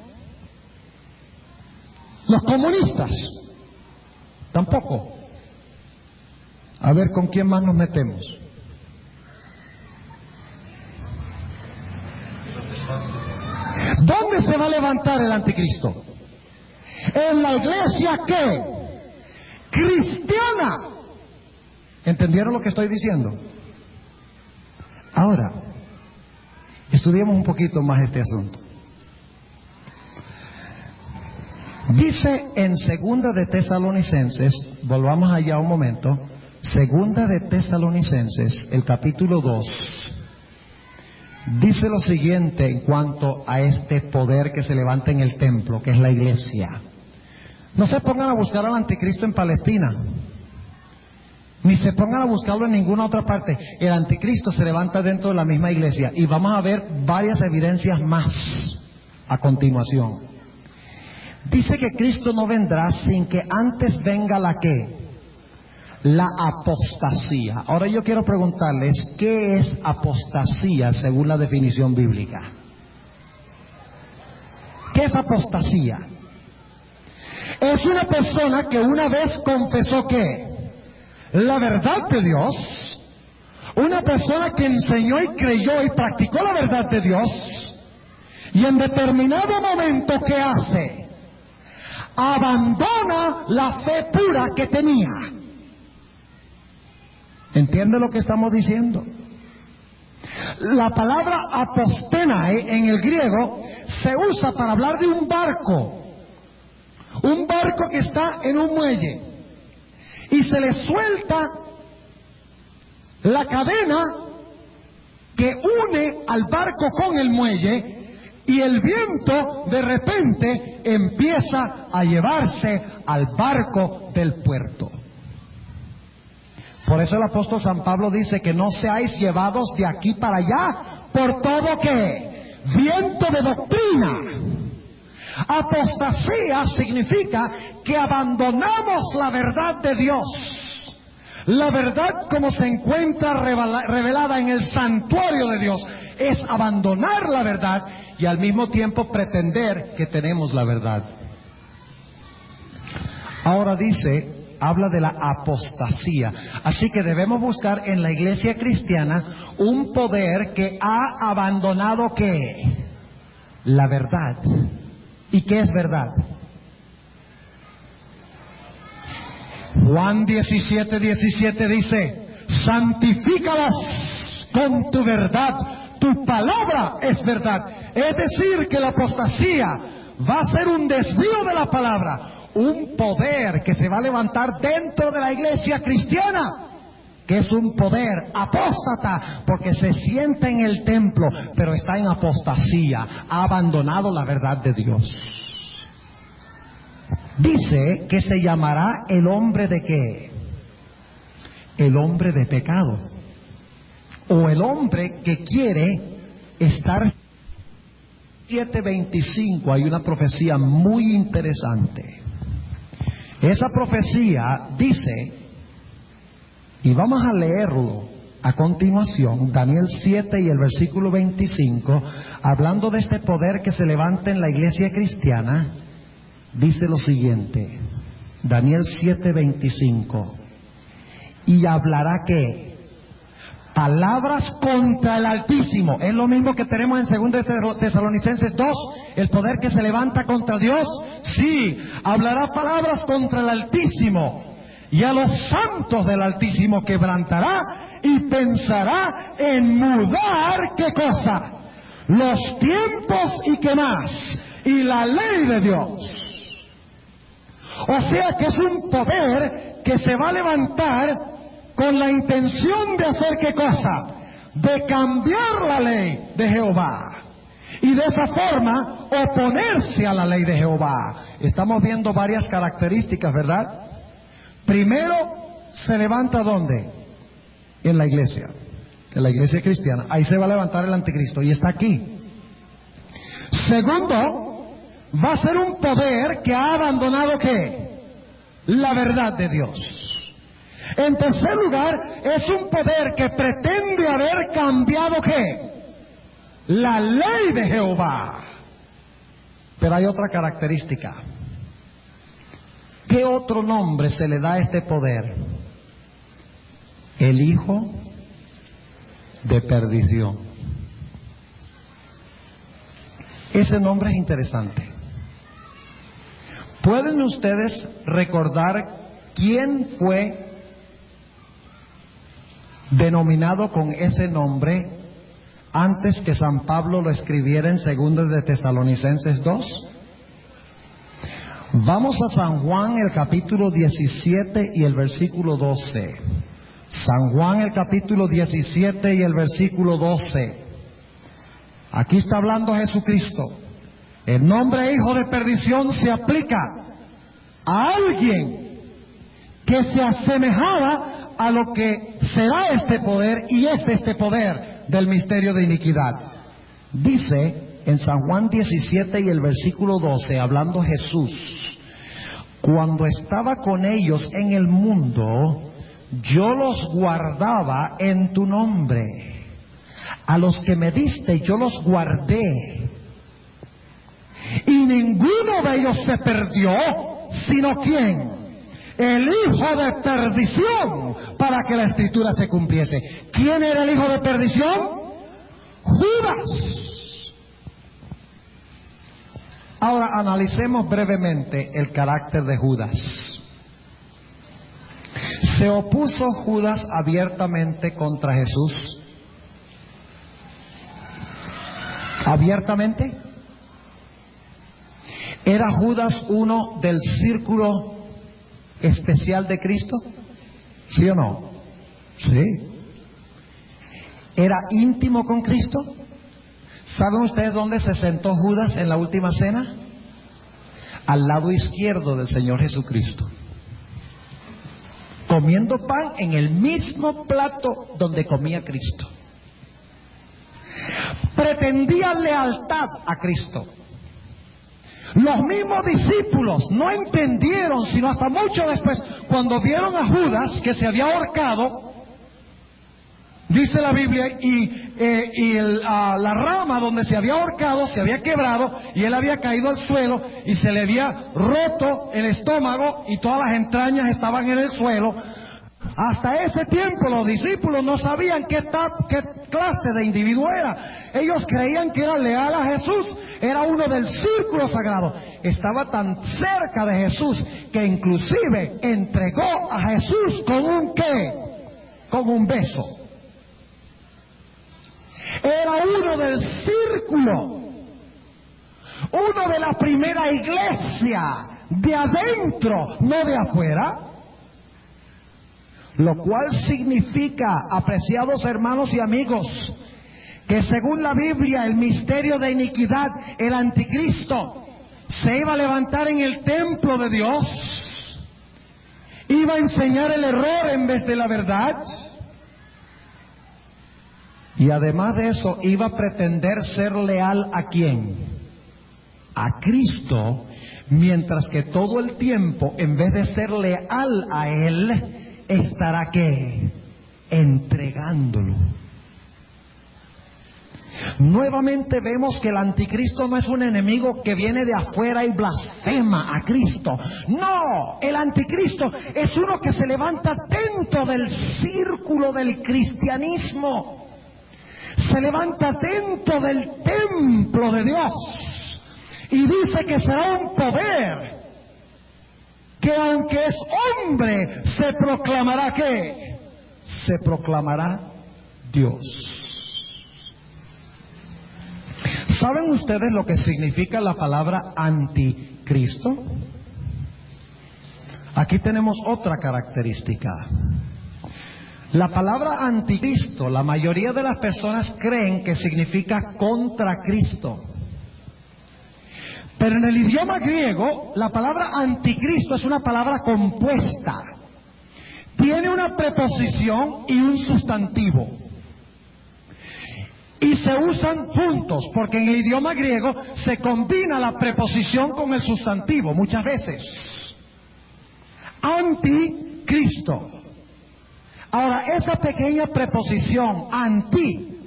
Los comunistas. Tampoco. A ver con quién más nos metemos. ¿Dónde se va a levantar el anticristo? En la iglesia ¿qué? Cristiana. ¿Entendieron lo que estoy diciendo? Ahora, estudiemos un poquito más este asunto. Dice en Segunda de Tesalonicenses, volvamos allá un momento, Segunda de Tesalonicenses, el capítulo 2, dice lo siguiente en cuanto a este poder que se levanta en el templo, que es la iglesia. No se pongan a buscar al anticristo en Palestina, ni se pongan a buscarlo en ninguna otra parte. El anticristo se levanta dentro de la misma iglesia, y vamos a ver varias evidencias más a continuación. Dice que Cristo no vendrá sin que antes venga la ¿qué? La apostasía. Ahora yo quiero preguntarles, ¿qué es apostasía según la definición bíblica? ¿Qué es apostasía? Es una persona que una vez confesó ¿qué? La verdad de Dios, una persona que enseñó y creyó y practicó la verdad de Dios, y en determinado momento ¿qué hace? Abandona la fe pura que tenía. ¿Entiende lo que estamos diciendo? La palabra apostenae en el griego se usa para hablar de un barco que está en un muelle y se le suelta la cadena que une al barco con el muelle, y el viento de repente empieza a llevarse al barco del puerto. Por eso el apóstol San Pablo dice que no seáis llevados de aquí para allá por todo ¿qué? Viento de doctrina. Apostasía significa que abandonamos la verdad de Dios, la verdad como se encuentra revelada en el santuario de Dios. Es abandonar la verdad y al mismo tiempo pretender que tenemos la verdad. Ahora dice, habla de la apostasía. Así que debemos buscar en la iglesia cristiana un poder que ha abandonado ¿qué? La verdad. ¿Y qué es verdad? Juan 17:17 dice: santifícalas con tu verdad, tu palabra es verdad. Es decir, que la apostasía va a ser un desvío de la palabra, un poder que se va a levantar dentro de la iglesia cristiana, que es un poder apóstata, porque se sienta en el templo, pero está en apostasía, ha abandonado la verdad de Dios. Dice que se llamará el hombre de ¿qué? El hombre de pecado, o el hombre que quiere estar. 7:25 hay una profecía muy interesante. Esa profecía dice, y vamos a leerlo a continuación, Daniel 7 y el versículo 25, hablando de este poder que se levanta en la iglesia cristiana, dice lo siguiente, Daniel 7:25, y hablará ¿qué? Palabras contra el Altísimo. Es lo mismo que tenemos en 2 Tesalonicenses 2, el poder que se levanta contra Dios. Sí, hablará palabras contra el Altísimo, y a los santos del Altísimo quebrantará, y pensará en mudar ¿qué cosa? Los tiempos y qué más, y la ley de Dios. O sea que es un poder que se va a levantar con la intención de hacer ¿qué cosa? De cambiar la ley de Jehová, y de esa forma oponerse a la ley de Jehová. Estamos viendo varias características, ¿verdad? Primero, se levanta ¿dónde? En la iglesia cristiana. Ahí se va a levantar el anticristo, y está aquí. Segundo, va a ser un poder que ha abandonado ¿qué? La verdad de Dios. En tercer lugar, es un poder que pretende haber cambiado ¿qué? La ley de Jehová. Pero hay otra característica. ¿Qué otro nombre se le da a este poder? El hijo de perdición. Ese nombre es interesante. ¿Pueden ustedes recordar quién fue denominado con ese nombre antes que San Pablo lo escribiera en 2 de Tesalonicenses 2? Vamos a San Juan, el capítulo 17 y el versículo 12. San Juan, el capítulo 17 y el versículo 12. Aquí está hablando Jesucristo. El nombre hijo de perdición se aplica a alguien que se asemejaba a lo que será este poder, y es este poder del misterio de iniquidad. Dice en San Juan 17 y el versículo 12, hablando Jesús: cuando estaba con ellos en el mundo, yo los guardaba en tu nombre. A los que me diste yo los guardé, y ninguno de ellos se perdió, sino ¿quién? El hijo de perdición, para que la escritura se cumpliese. ¿Quién era el hijo de perdición? Judas. Ahora analicemos brevemente el carácter de Judas. ¿Se opuso Judas abiertamente contra Jesús? ¿Abiertamente? ¿Era Judas uno del círculo especial de Cristo? ¿Sí o no? Sí. ¿Era íntimo con Cristo? ¿Saben ustedes dónde se sentó Judas en la última cena? Al lado izquierdo del Señor Jesucristo, comiendo pan en el mismo plato donde comía Cristo. Pretendía lealtad a Cristo. Los mismos discípulos no entendieron, sino hasta mucho después, cuando vieron a Judas que se había ahorcado. Dice la Biblia, la rama donde se había ahorcado se había quebrado, y él había caído al suelo, y se le había roto el estómago, y todas las entrañas estaban en el suelo. Hasta ese tiempo los discípulos no sabían qué clase de individuo era. Ellos creían que era leal a Jesús, era uno del círculo sagrado. Estaba tan cerca de Jesús que inclusive entregó a Jesús con un ¿qué? Con un beso. Era uno del círculo, uno de la primera iglesia, de adentro, no de afuera. Lo cual significa, apreciados hermanos y amigos, que según la Biblia el misterio de iniquidad, el anticristo, se iba a levantar en el templo de Dios, iba a enseñar el error en vez de la verdad, y además de eso iba a pretender ser leal ¿a quién? A Cristo, mientras que todo el tiempo, en vez de ser leal a Él, estará ¿qué? Entregándolo. Nuevamente vemos que el anticristo no es un enemigo que viene de afuera y blasfema a Cristo. No, el anticristo es uno que se levanta dentro del círculo del cristianismo. Se levanta dentro del templo de Dios y dice que será un poder que aunque es hombre, se proclamará ¿qué? Se proclamará Dios. ¿Saben ustedes lo que significa la palabra anticristo? Aquí tenemos otra característica. La palabra anticristo, la mayoría de las personas creen que significa contra Cristo. Pero en el idioma griego, la palabra anticristo es una palabra compuesta. Tiene una preposición y un sustantivo. Y se usan juntos, porque en el idioma griego se combina la preposición con el sustantivo muchas veces. Anticristo. Ahora, esa pequeña preposición, anti,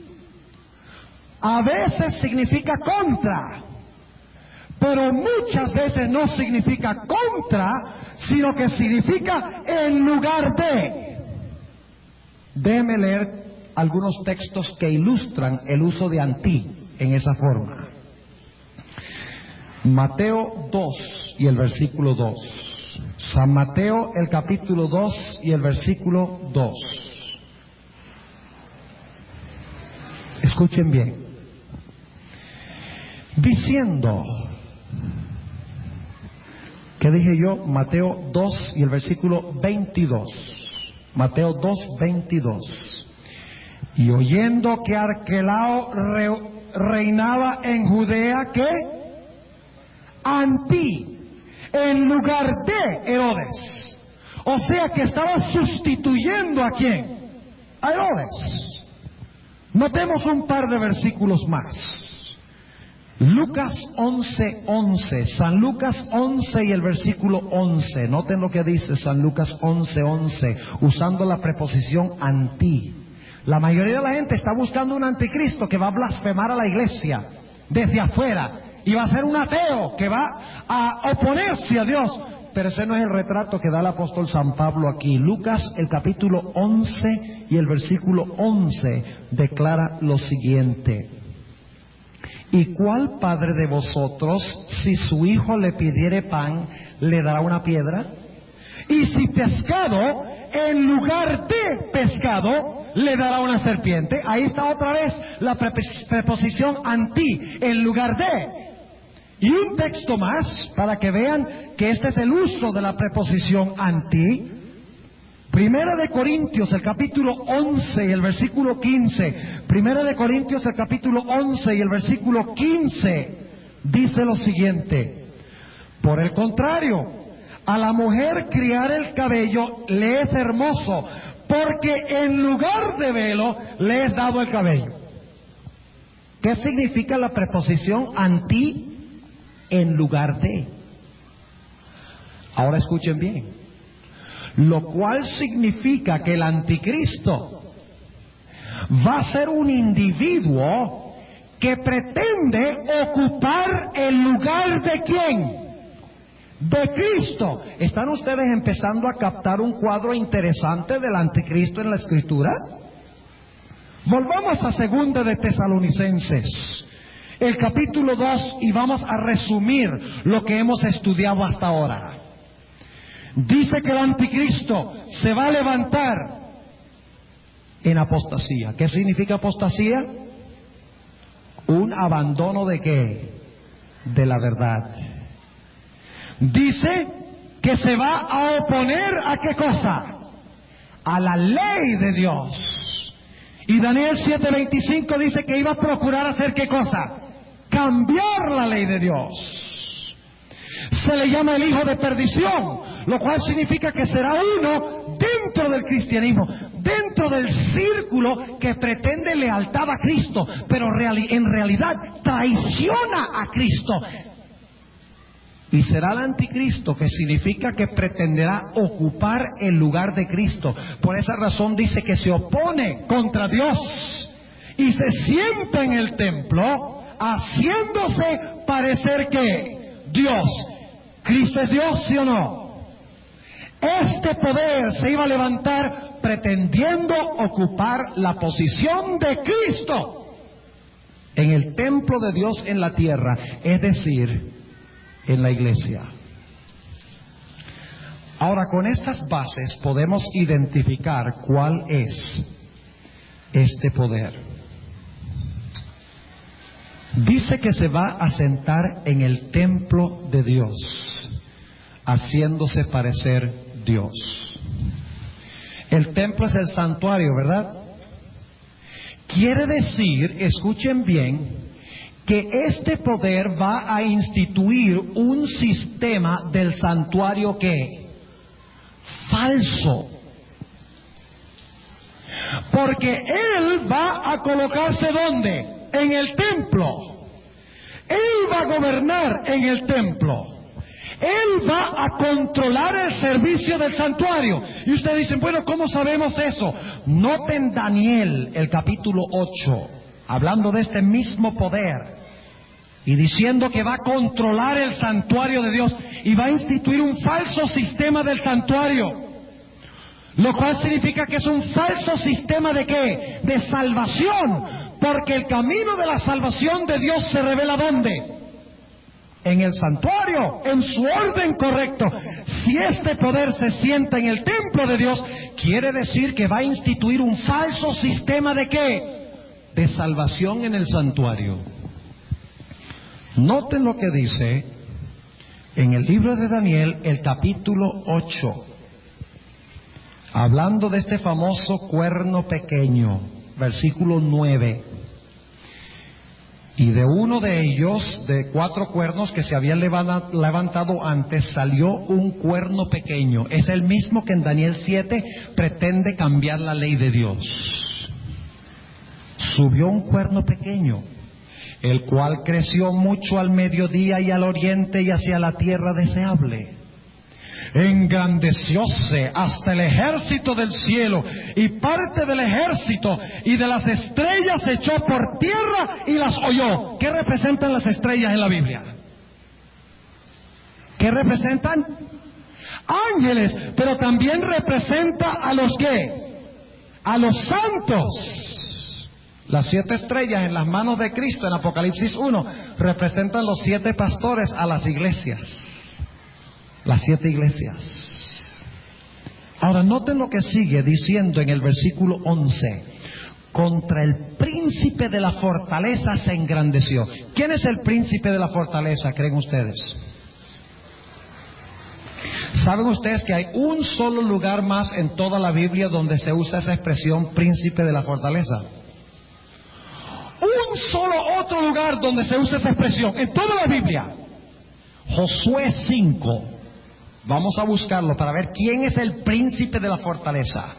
a veces significa contra. Pero muchas veces no significa contra, sino que significa en lugar de. Déjeme leer algunos textos que ilustran el uso de anti en esa forma. Mateo 2 y el versículo 2. San Mateo el capítulo 2 y el versículo 2. Escuchen bien. Diciendo... ¿Qué dije yo? Mateo 2 y el versículo 22. Mateo 2, 22. Y oyendo que Arquelao reinaba en Judea, ¿qué? Anti, en lugar de Herodes. O sea que estaba sustituyendo ¿a quién? A Herodes. Notemos un par de versículos más. Lucas 11:11, San Lucas 11 y el versículo 11. Noten lo que dice San Lucas 11:11, usando la preposición anti. La mayoría de la gente está buscando un anticristo que va a blasfemar a la iglesia desde afuera y va a ser un ateo que va a oponerse a Dios. Pero ese no es el retrato que da el apóstol San Pablo aquí. Lucas el capítulo 11 y el versículo 11 declara lo siguiente. ¿Y cuál padre de vosotros, si su hijo le pidiere pan, le dará una piedra? Y si pescado, en lugar de pescado, le dará una serpiente. Ahí está otra vez la preposición anti, en lugar de. Y un texto más, para que vean que este es el uso de la preposición anti. Primera de Corintios, el capítulo 11 y el versículo 15. Primera de Corintios, el capítulo 11 y el versículo 15. Dice lo siguiente. Por el contrario, a la mujer criar el cabello le es hermoso, porque en lugar de velo le es dado el cabello. ¿Qué significa la preposición anti? En lugar de. Ahora escuchen bien. Lo cual significa que el anticristo va a ser un individuo que pretende ocupar el lugar de ¿quién? De Cristo. ¿Están ustedes empezando a captar un cuadro interesante del anticristo en la Escritura? Volvamos a 2 de Tesalonicenses, el capítulo 2, y vamos a resumir lo que hemos estudiado hasta ahora. Dice que el anticristo se va a levantar en apostasía. ¿Qué significa apostasía? Un abandono ¿de qué? De la verdad. Dice que se va a oponer ¿a qué cosa? A la ley de Dios. Y Daniel 7:25 dice que iba a procurar hacer ¿qué cosa? Cambiar la ley de Dios. Se le llama el hijo de perdición, lo cual significa que será uno dentro del cristianismo, dentro del círculo que pretende lealtad a Cristo, pero en realidad traiciona a Cristo. Y será el anticristo, que significa que pretenderá ocupar el lugar de Cristo. Por esa razón dice que se opone contra Dios y se sienta en el templo haciéndose parecer que Dios. ¿Cristo es Dios, sí o no? Este poder se iba a levantar pretendiendo ocupar la posición de Cristo en el templo de Dios en la tierra, es decir, en la iglesia. Ahora, con estas bases podemos identificar cuál es este poder. Dice que se va a sentar en el templo de Dios, haciéndose parecer Dios. El templo es el santuario, ¿verdad? Quiere decir, escuchen bien, que este poder va a instituir un sistema del santuario que falso, porque él va a colocarse ¿dónde? En el templo. Él va a gobernar en el templo. Él va a controlar el servicio del santuario. Y ustedes dicen, bueno, ¿cómo sabemos eso? Noten Daniel, el capítulo 8, hablando de este mismo poder y diciendo que va a controlar el santuario de Dios y va a instituir un falso sistema del santuario, lo cual significa que es un falso sistema ¿de qué? De salvación, porque el camino de la salvación de Dios se revela ¿dónde? En el santuario, en su orden correcto. Si este poder se sienta en el templo de Dios, quiere decir que va a instituir un falso sistema ¿de qué? De salvación en el santuario. Noten lo que dice en el libro de Daniel, el capítulo 8, hablando de este famoso cuerno pequeño, versículo 9. Y de uno de ellos, de 4 cuernos que se habían levantado antes, salió un cuerno pequeño. Es el mismo que en Daniel 7 pretende cambiar la ley de Dios. Subió un cuerno pequeño, el cual creció mucho al mediodía y al oriente y hacia la tierra deseable. Engrandecióse hasta el ejército del cielo, y parte del ejército y de las estrellas se echó por tierra y las holló. ¿Qué representan las estrellas en la Biblia? ¿Qué representan? Ángeles, pero también representa a los ¿qué? A los santos. Las 7 estrellas en las manos de Cristo en Apocalipsis 1 representan los 7 pastores a las iglesias. Las 7 iglesias. Ahora noten lo que sigue diciendo en el versículo 11. Contra el príncipe de la fortaleza se engrandeció. ¿Quién es el príncipe de la fortaleza, creen ustedes? ¿Saben ustedes que hay un solo lugar más en toda la Biblia donde se usa esa expresión príncipe de la fortaleza? Un solo otro lugar donde se usa esa expresión en toda la Biblia. Josué 5. Vamos a buscarlo para ver quién es el príncipe de la fortaleza.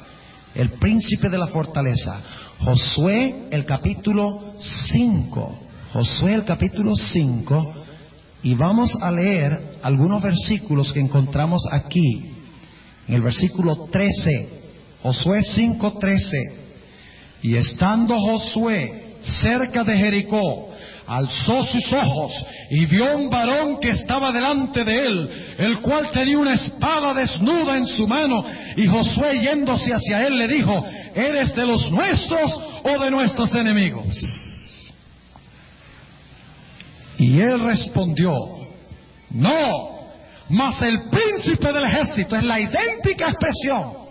El príncipe de la fortaleza. Josué, el capítulo 5. Josué, el capítulo 5. Y vamos a leer algunos versículos que encontramos aquí. En el versículo 13. Josué 5:13. Y estando Josué cerca de Jericó, alzó sus ojos y vio un varón que estaba delante de él, el cual tenía una espada desnuda en su mano. Y Josué, yéndose hacia él, le dijo: ¿eres de los nuestros o de nuestros enemigos? Y él respondió, no, mas el príncipe del ejército. Es la idéntica expresión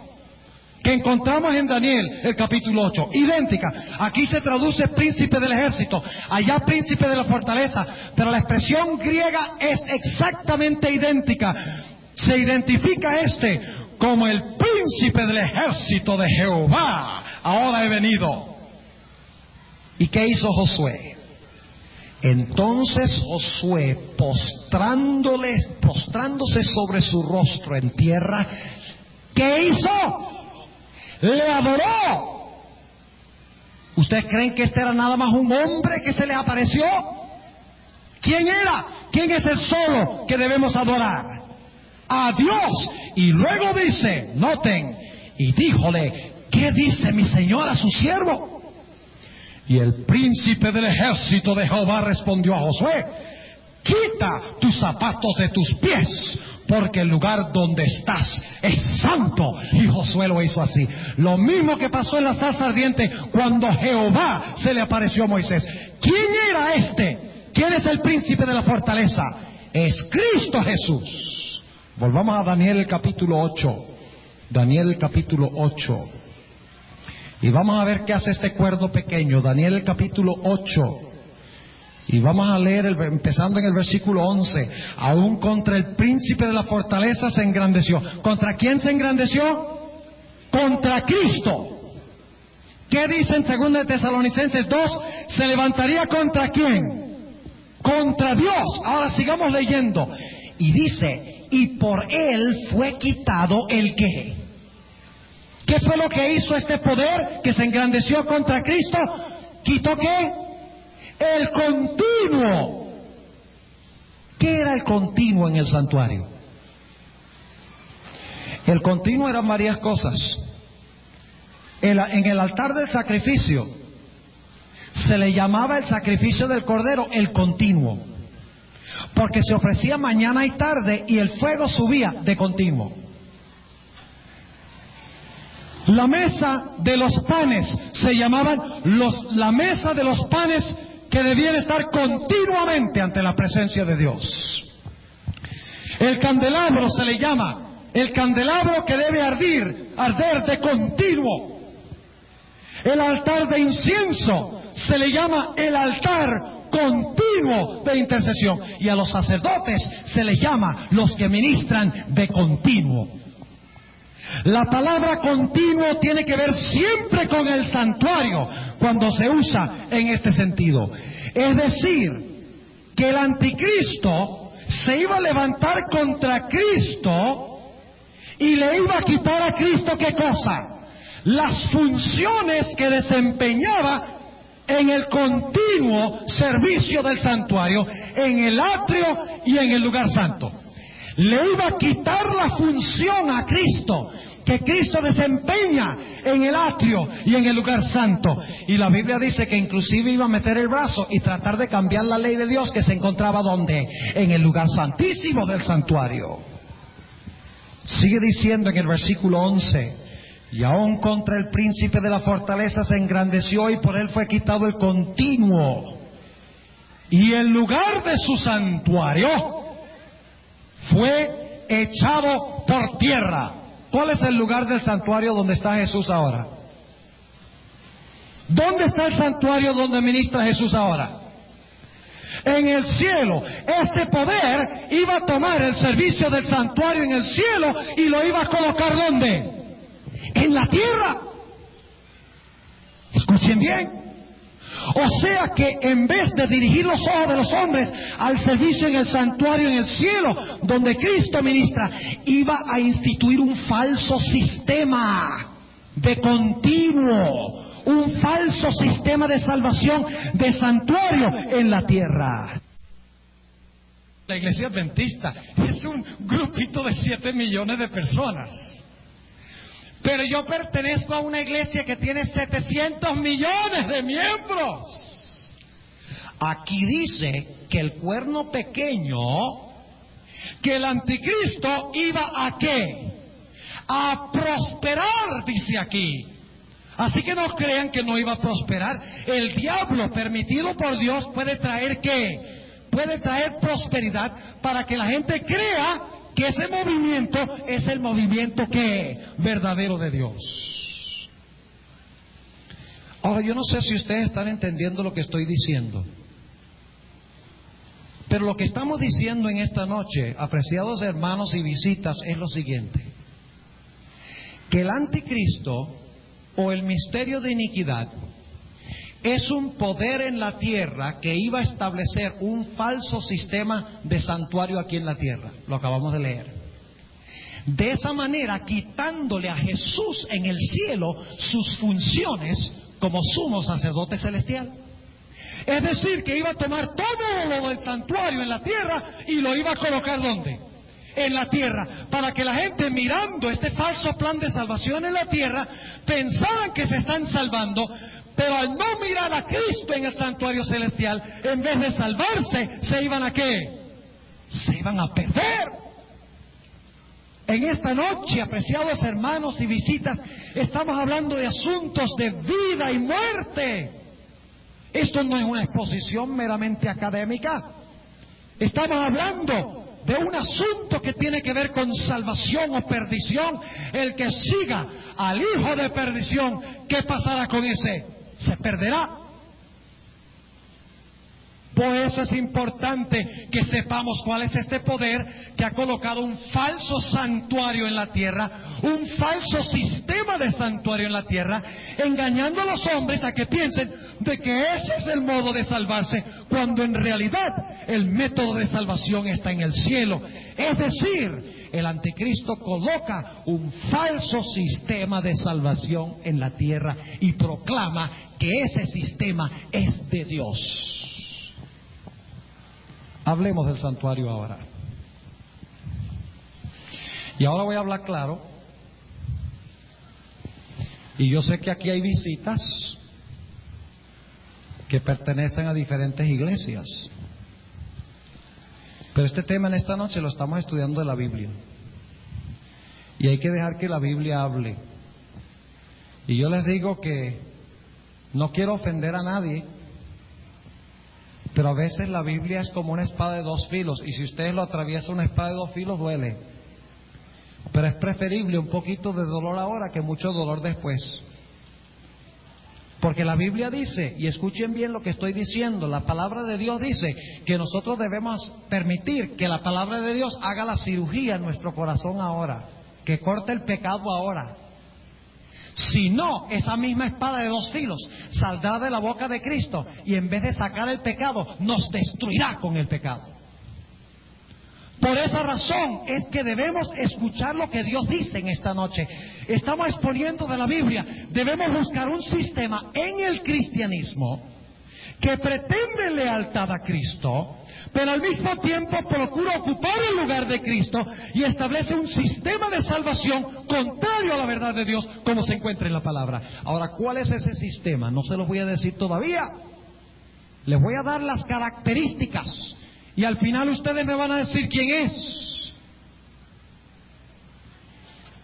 que encontramos en Daniel, el capítulo 8, idéntica. Aquí se traduce príncipe del ejército, allá príncipe de la fortaleza, pero la expresión griega es exactamente idéntica. Se identifica como el príncipe del ejército de Jehová. Ahora he venido. ¿Y qué hizo Josué? Entonces Josué, postrándose sobre su rostro en tierra, ¿qué hizo? Le adoró. ¿Ustedes creen que este era nada más un hombre que se le apareció? ¿Quién era? ¿Quién es el solo que debemos adorar? A Dios. Y luego dice, noten, y díjole, ¿qué dice mi señor a su siervo? Y el príncipe del ejército de Jehová respondió a Josué, quita tus zapatos de tus pies, porque el lugar donde estás es santo. Y Josué lo hizo así. Lo mismo que pasó en la zarza ardiente cuando Jehová se le apareció a Moisés. ¿Quién era este? ¿Quién es el príncipe de la fortaleza? Es Cristo Jesús. Volvamos a Daniel el capítulo 8. Daniel el capítulo 8. Y vamos a ver qué hace este cuerdo pequeño. Daniel el capítulo 8. Y vamos a leer empezando en el versículo 11. Aún contra el príncipe de la fortaleza se engrandeció. ¿Contra quién se engrandeció? Contra Cristo. ¿Qué dice en 2 Tesalonicenses 2? Se levantaría ¿contra quién? Contra Dios. Ahora sigamos leyendo. Y dice, y por él fue quitado el qué. ¿Qué fue lo que hizo este poder que se engrandeció contra Cristo? ¿Quitó qué? El continuo. ¿Qué era el continuo en el santuario? El continuo eran varias cosas. En el altar del sacrificio se le llamaba el sacrificio del cordero el continuo, porque se ofrecía mañana y tarde y el fuego subía de continuo. La mesa de los panes se llamaban la mesa de los panes que debían estar continuamente ante la presencia de Dios. El candelabro se le llama el candelabro que debe arder de continuo. El altar de incienso se le llama el altar continuo de intercesión. Y a los sacerdotes se les llama los que ministran de continuo. La palabra continuo tiene que ver siempre con el santuario cuando se usa en este sentido. Es decir, que el anticristo se iba a levantar contra Cristo y le iba a quitar a Cristo ¿qué cosa? Las funciones que desempeñaba en el continuo servicio del santuario, en el atrio y en el lugar santo. Le iba a quitar la función a Cristo que Cristo desempeña en el atrio y en el lugar santo. Y la Biblia dice que inclusive iba a meter el brazo y tratar de cambiar la ley de Dios que se encontraba ¿dónde? En el lugar santísimo del santuario. Sigue diciendo en el versículo 11, y aún contra el príncipe de la fortaleza se engrandeció y por él fue quitado el continuo. Y el lugar de su santuario fue echado por tierra. ¿Cuál es el lugar del santuario donde está Jesús ahora? ¿Dónde está el santuario donde ministra Jesús ahora? En el cielo. Este poder iba a tomar el servicio del santuario en el cielo y lo iba a colocar ¿dónde? En la tierra. Escuchen bien. O sea que en vez de dirigir los ojos de los hombres al servicio en el santuario en el cielo, donde Cristo ministra, iba a instituir un falso sistema de continuo, un falso sistema de salvación de santuario en la tierra. La iglesia adventista es un grupito de 7 millones de personas. Pero yo pertenezco a una iglesia que tiene 700 millones de miembros. Aquí dice que el cuerno pequeño, que el anticristo iba a ¿qué? A prosperar, dice aquí. Así que no crean que no iba a prosperar. El diablo, permitido por Dios, puede traer ¿qué? Puede traer prosperidad para que la gente crea que ese movimiento es el movimiento que verdadero de Dios. Ahora, yo no sé si ustedes están entendiendo lo que estoy diciendo, pero lo que estamos diciendo en esta noche, apreciados hermanos y visitas, es lo siguiente: que el anticristo o el misterio de iniquidad es un poder en la tierra que iba a establecer un falso sistema de santuario aquí en la tierra. Lo acabamos de leer. De esa manera, quitándole a Jesús en el cielo sus funciones como sumo sacerdote celestial. Es decir, que iba a tomar todo lo del santuario en la tierra y lo iba a colocar ¿dónde? En la tierra, para que la gente, mirando este falso plan de salvación en la tierra, pensaran que se están salvando, pero al no mirar a Cristo en el santuario celestial, en vez de salvarse, ¿se iban a qué? Se iban a perder. En esta noche, apreciados hermanos y visitas, estamos hablando de asuntos de vida y muerte. Esto no es una exposición meramente académica. Estamos hablando de un asunto que tiene que ver con salvación o perdición. El que siga al hijo de perdición, ¿qué pasará con ese? Se perderá. Por eso es importante que sepamos cuál es este poder que ha colocado un falso santuario en la tierra, un falso sistema de santuario en la tierra, engañando a los hombres a que piensen de que ese es el modo de salvarse, cuando en realidad el método de salvación está en el cielo. Es decir, el anticristo coloca un falso sistema de salvación en la tierra y proclama que ese sistema es de Dios. Hablemos del santuario ahora. Y ahora voy a hablar claro. Y yo sé que aquí hay visitas que pertenecen a diferentes iglesias. Pero este tema en esta noche lo estamos estudiando de la Biblia. Y hay que dejar que la Biblia hable. Y yo les digo que no quiero ofender a nadie, pero a veces la Biblia es como una espada de dos filos, y si ustedes lo atraviesan, una espada de dos filos duele. Pero es preferible un poquito de dolor ahora que mucho dolor después. Porque la Biblia dice, y escuchen bien lo que estoy diciendo, la palabra de Dios dice que nosotros debemos permitir que la palabra de Dios haga la cirugía en nuestro corazón ahora, que corte el pecado ahora. Si no, esa misma espada de dos filos saldrá de la boca de Cristo y en vez de sacar el pecado, nos destruirá con el pecado. Por esa razón es que debemos escuchar lo que Dios dice en esta noche. Estamos exponiendo de la Biblia. Debemos buscar un sistema en el cristianismo que pretende lealtad a Cristo, pero al mismo tiempo procura ocupar el lugar de Cristo y establece un sistema de salvación contrario a la verdad de Dios, como se encuentra en la palabra. Ahora, ¿cuál es ese sistema? No se lo voy a decir todavía. Les voy a dar las características y al final ustedes me van a decir quién es.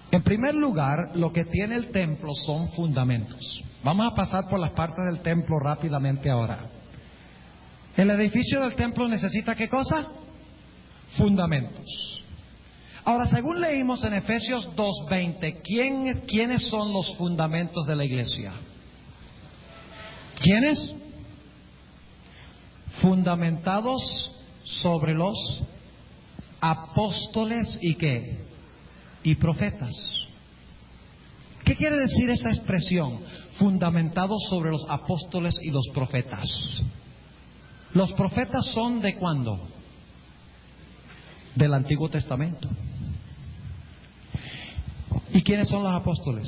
En primer lugar, lo que tiene el templo son fundamentos. Vamos a pasar por las partes del templo rápidamente ahora. El edificio del templo necesita ¿qué cosa? Fundamentos. Ahora, según leímos en Efesios 2:20, ¿quiénes son los fundamentos de la iglesia? ¿Quiénes? Fundamentados sobre los apóstoles y ¿qué? Y profetas. ¿Qué quiere decir esa expresión? Fundamentados sobre los apóstoles y los profetas. Los profetas son ¿de cuándo? Del Antiguo Testamento. ¿Y quiénes son los apóstoles?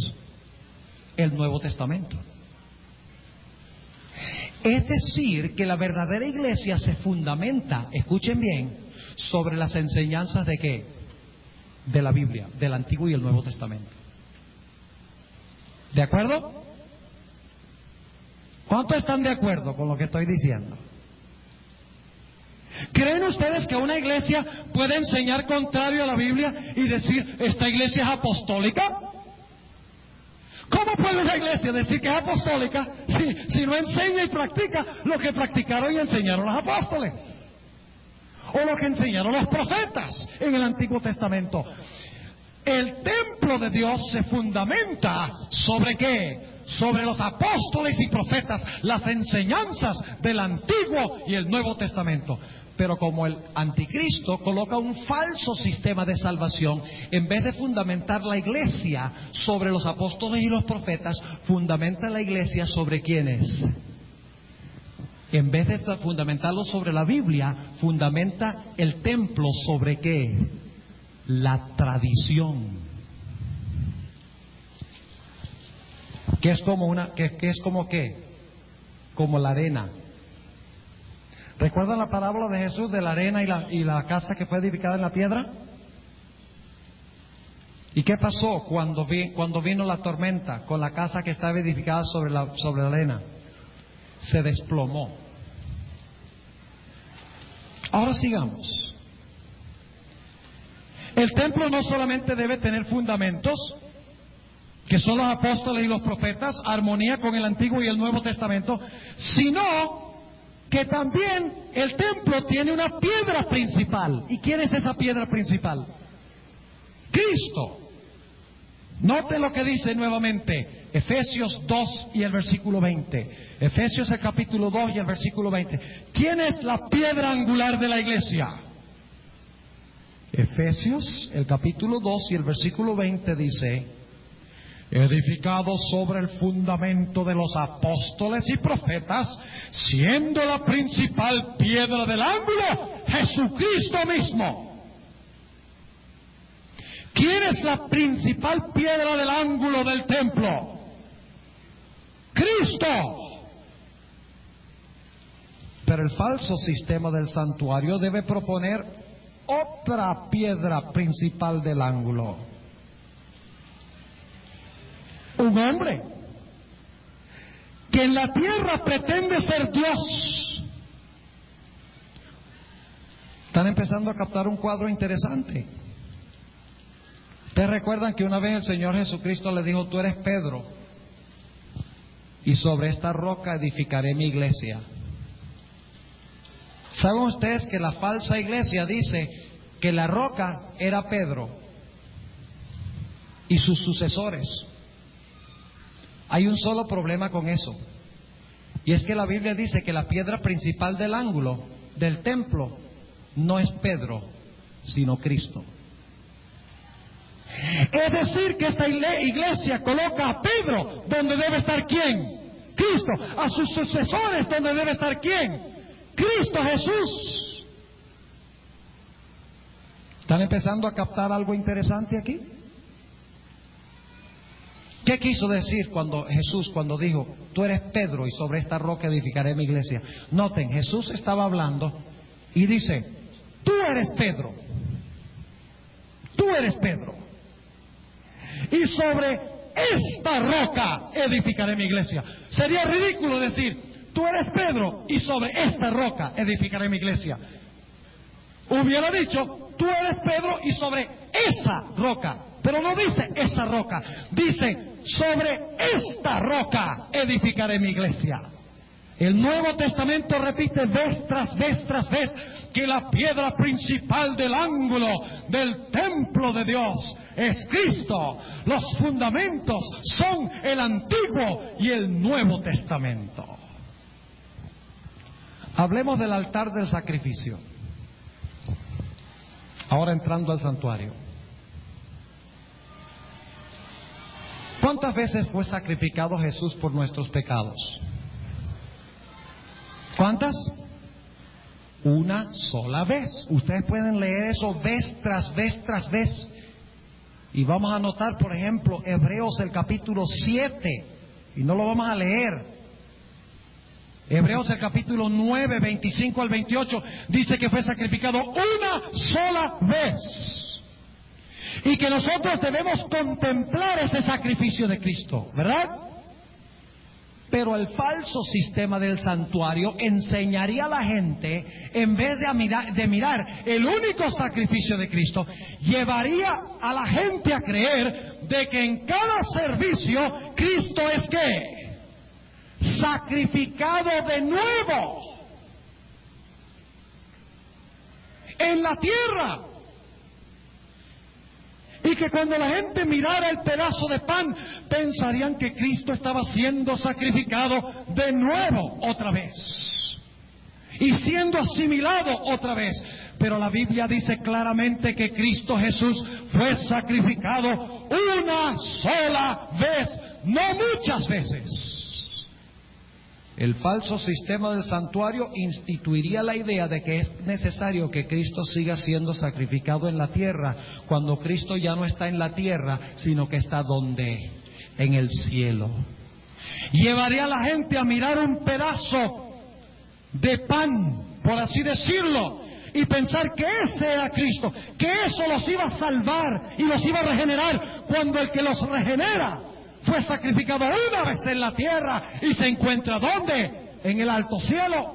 El Nuevo Testamento. Es decir, que la verdadera iglesia se fundamenta, escuchen bien, sobre las enseñanzas ¿de qué? De la Biblia, del Antiguo y el Nuevo Testamento. ¿De acuerdo? ¿Cuántos están de acuerdo con lo que estoy diciendo? ¿Creen ustedes que una iglesia puede enseñar contrario a la Biblia y decir, esta iglesia es apostólica? ¿Cómo puede una iglesia decir que es apostólica si no enseña y practica lo que practicaron y enseñaron los apóstoles? O lo que enseñaron los profetas en el Antiguo Testamento. El templo de Dios se fundamenta ¿sobre qué? Sobre los apóstoles y profetas, las enseñanzas del Antiguo y el Nuevo Testamento. Pero como el anticristo coloca un falso sistema de salvación, en vez de fundamentar la iglesia sobre los apóstoles y los profetas, fundamenta la iglesia sobre ¿quiénes? En vez de fundamentarlo sobre la Biblia, fundamenta el templo sobre ¿qué? La tradición. Que es como ¿qué? Como la arena. ¿Recuerdan la parábola de Jesús de la arena y la casa que fue edificada en la piedra? ¿Y qué pasó cuando vino la tormenta con la casa que estaba edificada sobre la arena? Se desplomó. Ahora sigamos. El templo no solamente debe tener fundamentos, que son los apóstoles y los profetas, armonía con el Antiguo y el Nuevo Testamento, sino que también el templo tiene una piedra principal. ¿Y quién es esa piedra principal? Cristo. Note lo que dice nuevamente Efesios 2 y el versículo 20. Efesios el capítulo 2 y el versículo 20. ¿Quién es la piedra angular de la iglesia? Efesios el capítulo 2 y el versículo 20 dice: edificado sobre el fundamento de los apóstoles y profetas, siendo la principal piedra del ángulo Jesucristo mismo. ¿Quién es la principal piedra del ángulo del templo? Cristo. Pero el falso sistema del santuario debe proponer otra piedra principal del ángulo. Un hombre que en la tierra pretende ser Dios. Están empezando a captar un cuadro interesante. ¿Ustedes recuerdan que una vez el Señor Jesucristo le dijo: tú eres Pedro, y sobre esta roca edificaré mi iglesia? ¿Saben ustedes que la falsa iglesia dice que la roca era Pedro y sus sucesores? Hay un solo problema con eso, y es que la Biblia dice que la piedra principal del ángulo del templo no es Pedro, sino Cristo. Es decir, que esta iglesia coloca a Pedro donde debe estar ¿quién? Cristo. A sus sucesores donde debe estar ¿quién? Cristo Jesús. ¿Están empezando a captar algo interesante aquí? ¿Qué quiso decir Jesús cuando dijo: tú eres Pedro y sobre esta roca edificaré mi iglesia? Noten, Jesús estaba hablando y dice: tú eres Pedro, tú eres Pedro, y sobre esta roca edificaré mi iglesia. Sería ridículo decir: tú eres Pedro y sobre esta roca edificaré mi iglesia. Hubiera dicho: tú eres Pedro y sobre esa roca. Pero no dice esa roca, dice: sobre esta roca edificaré mi iglesia. El Nuevo Testamento repite vez tras vez tras vez que la piedra principal del ángulo del templo de Dios es Cristo. Los fundamentos son el Antiguo y el Nuevo Testamento. Hablemos del altar del sacrificio. Ahora entrando al santuario. ¿Cuántas veces fue sacrificado Jesús por nuestros pecados? ¿Cuántas? Una sola vez. Ustedes pueden leer eso vez tras vez tras vez. Y vamos a anotar, por ejemplo, Hebreos el capítulo 7. Y no lo vamos a leer. Hebreos el capítulo 9, 25 al 28, dice que fue sacrificado una sola vez. Y que nosotros debemos contemplar ese sacrificio de Cristo, ¿verdad? Pero el falso sistema del santuario enseñaría a la gente, en vez de mirar el único sacrificio de Cristo, llevaría a la gente a creer de que en cada servicio Cristo es ¿qué? Sacrificado de nuevo en la tierra. Y que cuando la gente mirara el pedazo de pan, pensarían que Cristo estaba siendo sacrificado de nuevo otra vez. Y siendo asimilado otra vez. Pero la Biblia dice claramente que Cristo Jesús fue sacrificado una sola vez, no muchas veces. El falso sistema del santuario instituiría la idea de que es necesario que Cristo siga siendo sacrificado en la tierra, cuando Cristo ya no está en la tierra, sino que está ¿dónde? En el cielo. Llevaría a la gente a mirar un pedazo de pan, por así decirlo, y pensar que ese era Cristo, que eso los iba a salvar y los iba a regenerar, cuando el que los regenera fue sacrificado una vez en la tierra y se encuentra ¿dónde? En el alto cielo.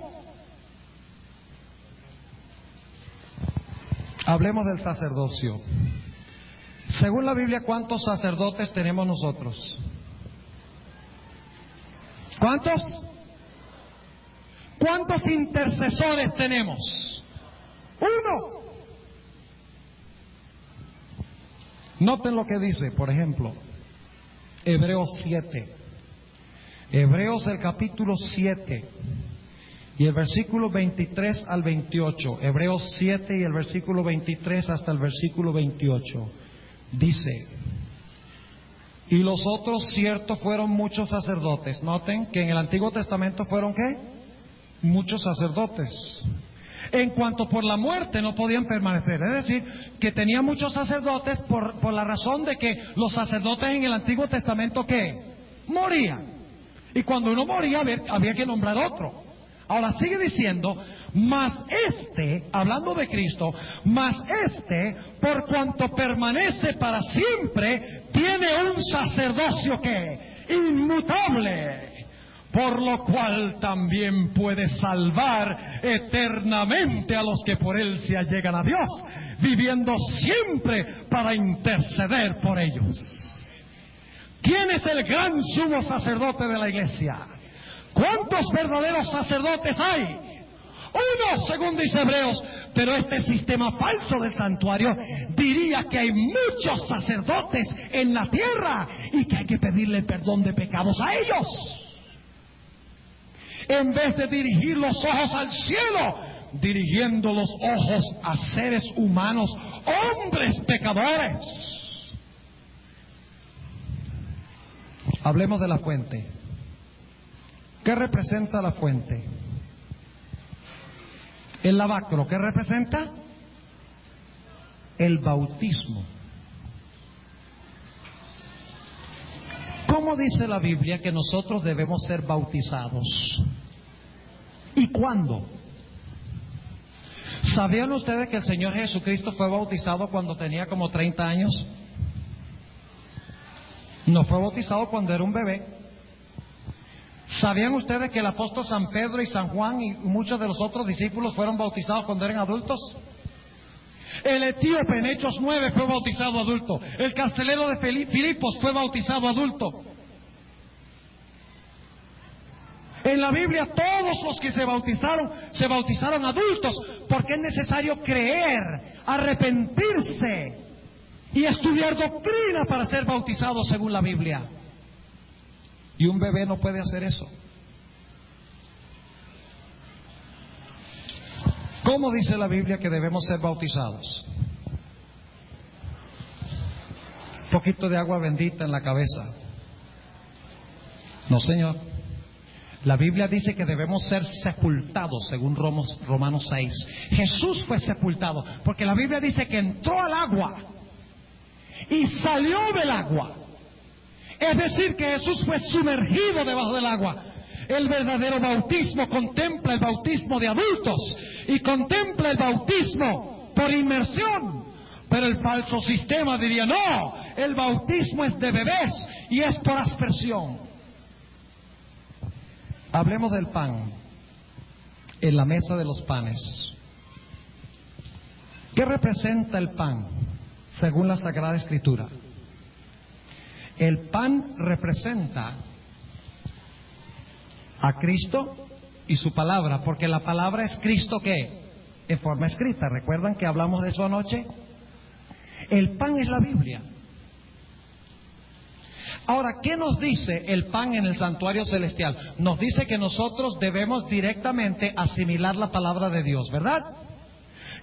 Hablemos del sacerdocio. Según la Biblia, ¿cuántos sacerdotes tenemos nosotros? ¿Cuántos? ¿Cuántos intercesores tenemos? Uno. Noten lo que dice, por ejemplo, Hebreos 7. Hebreos el capítulo 7 y el versículo 23 al 28. Hebreos 7 y el versículo 23 hasta el versículo 28. Dice: y los otros cierto fueron muchos sacerdotes. Noten que en el Antiguo Testamento fueron ¿qué? Muchos sacerdotes. En cuanto por la muerte no podían permanecer. Es decir, que tenía muchos sacerdotes por la razón de que los sacerdotes en el Antiguo Testamento ¿qué? Morían. Y cuando uno moría había que nombrar otro. Ahora sigue diciendo: mas este, hablando de Cristo, mas este, por cuanto permanece para siempre, tiene un sacerdocio ¿qué? Inmutable. Por lo cual también puede salvar eternamente a los que por él se allegan a Dios, viviendo siempre para interceder por ellos. ¿Quién es el gran sumo sacerdote de la iglesia? ¿Cuántos verdaderos sacerdotes hay? Uno, según dice Hebreos. Pero este sistema falso del santuario diría que hay muchos sacerdotes en la tierra y que hay que pedirle perdón de pecados a ellos. En vez de dirigir los ojos al cielo, dirigiendo los ojos a seres humanos, hombres pecadores. Hablemos de la fuente. ¿Qué representa la fuente? El lavacro, ¿qué representa? El bautismo. ¿Cómo dice la Biblia que nosotros debemos ser bautizados? ¿Y cuándo? ¿Sabían ustedes que el Señor Jesucristo fue bautizado cuando tenía como 30 años? No fue bautizado cuando era un bebé. ¿Sabían ustedes que el apóstol San Pedro y San Juan y muchos de los otros discípulos fueron bautizados cuando eran adultos? El etíope en Hechos 9 fue bautizado adulto. El carcelero de Filipos fue bautizado adulto. En la Biblia todos los que se bautizaron adultos, porque es necesario creer, arrepentirse y estudiar doctrina para ser bautizado según la Biblia. Y un bebé no puede hacer eso. ¿Cómo dice la Biblia que debemos ser bautizados? Un poquito de agua bendita en la cabeza. No, Señor. La Biblia dice que debemos ser sepultados, según Romanos 6. Jesús fue sepultado, porque la Biblia dice que entró al agua y salió del agua. Es decir, que Jesús fue sumergido debajo del agua. El verdadero bautismo contempla el bautismo de adultos y contempla el bautismo por inmersión. Pero el falso sistema diría: no, el bautismo es de bebés y es por aspersión. Hablemos del pan en la mesa de los panes. ¿Qué representa el pan según la Sagrada Escritura? El pan representa a Cristo y su palabra, porque la palabra es Cristo, ¿qué? En forma escrita. ¿Recuerdan que hablamos de eso anoche? El pan es la Biblia. Ahora, ¿qué nos dice el pan en el santuario celestial? Nos dice que nosotros debemos directamente asimilar la palabra de Dios, ¿verdad?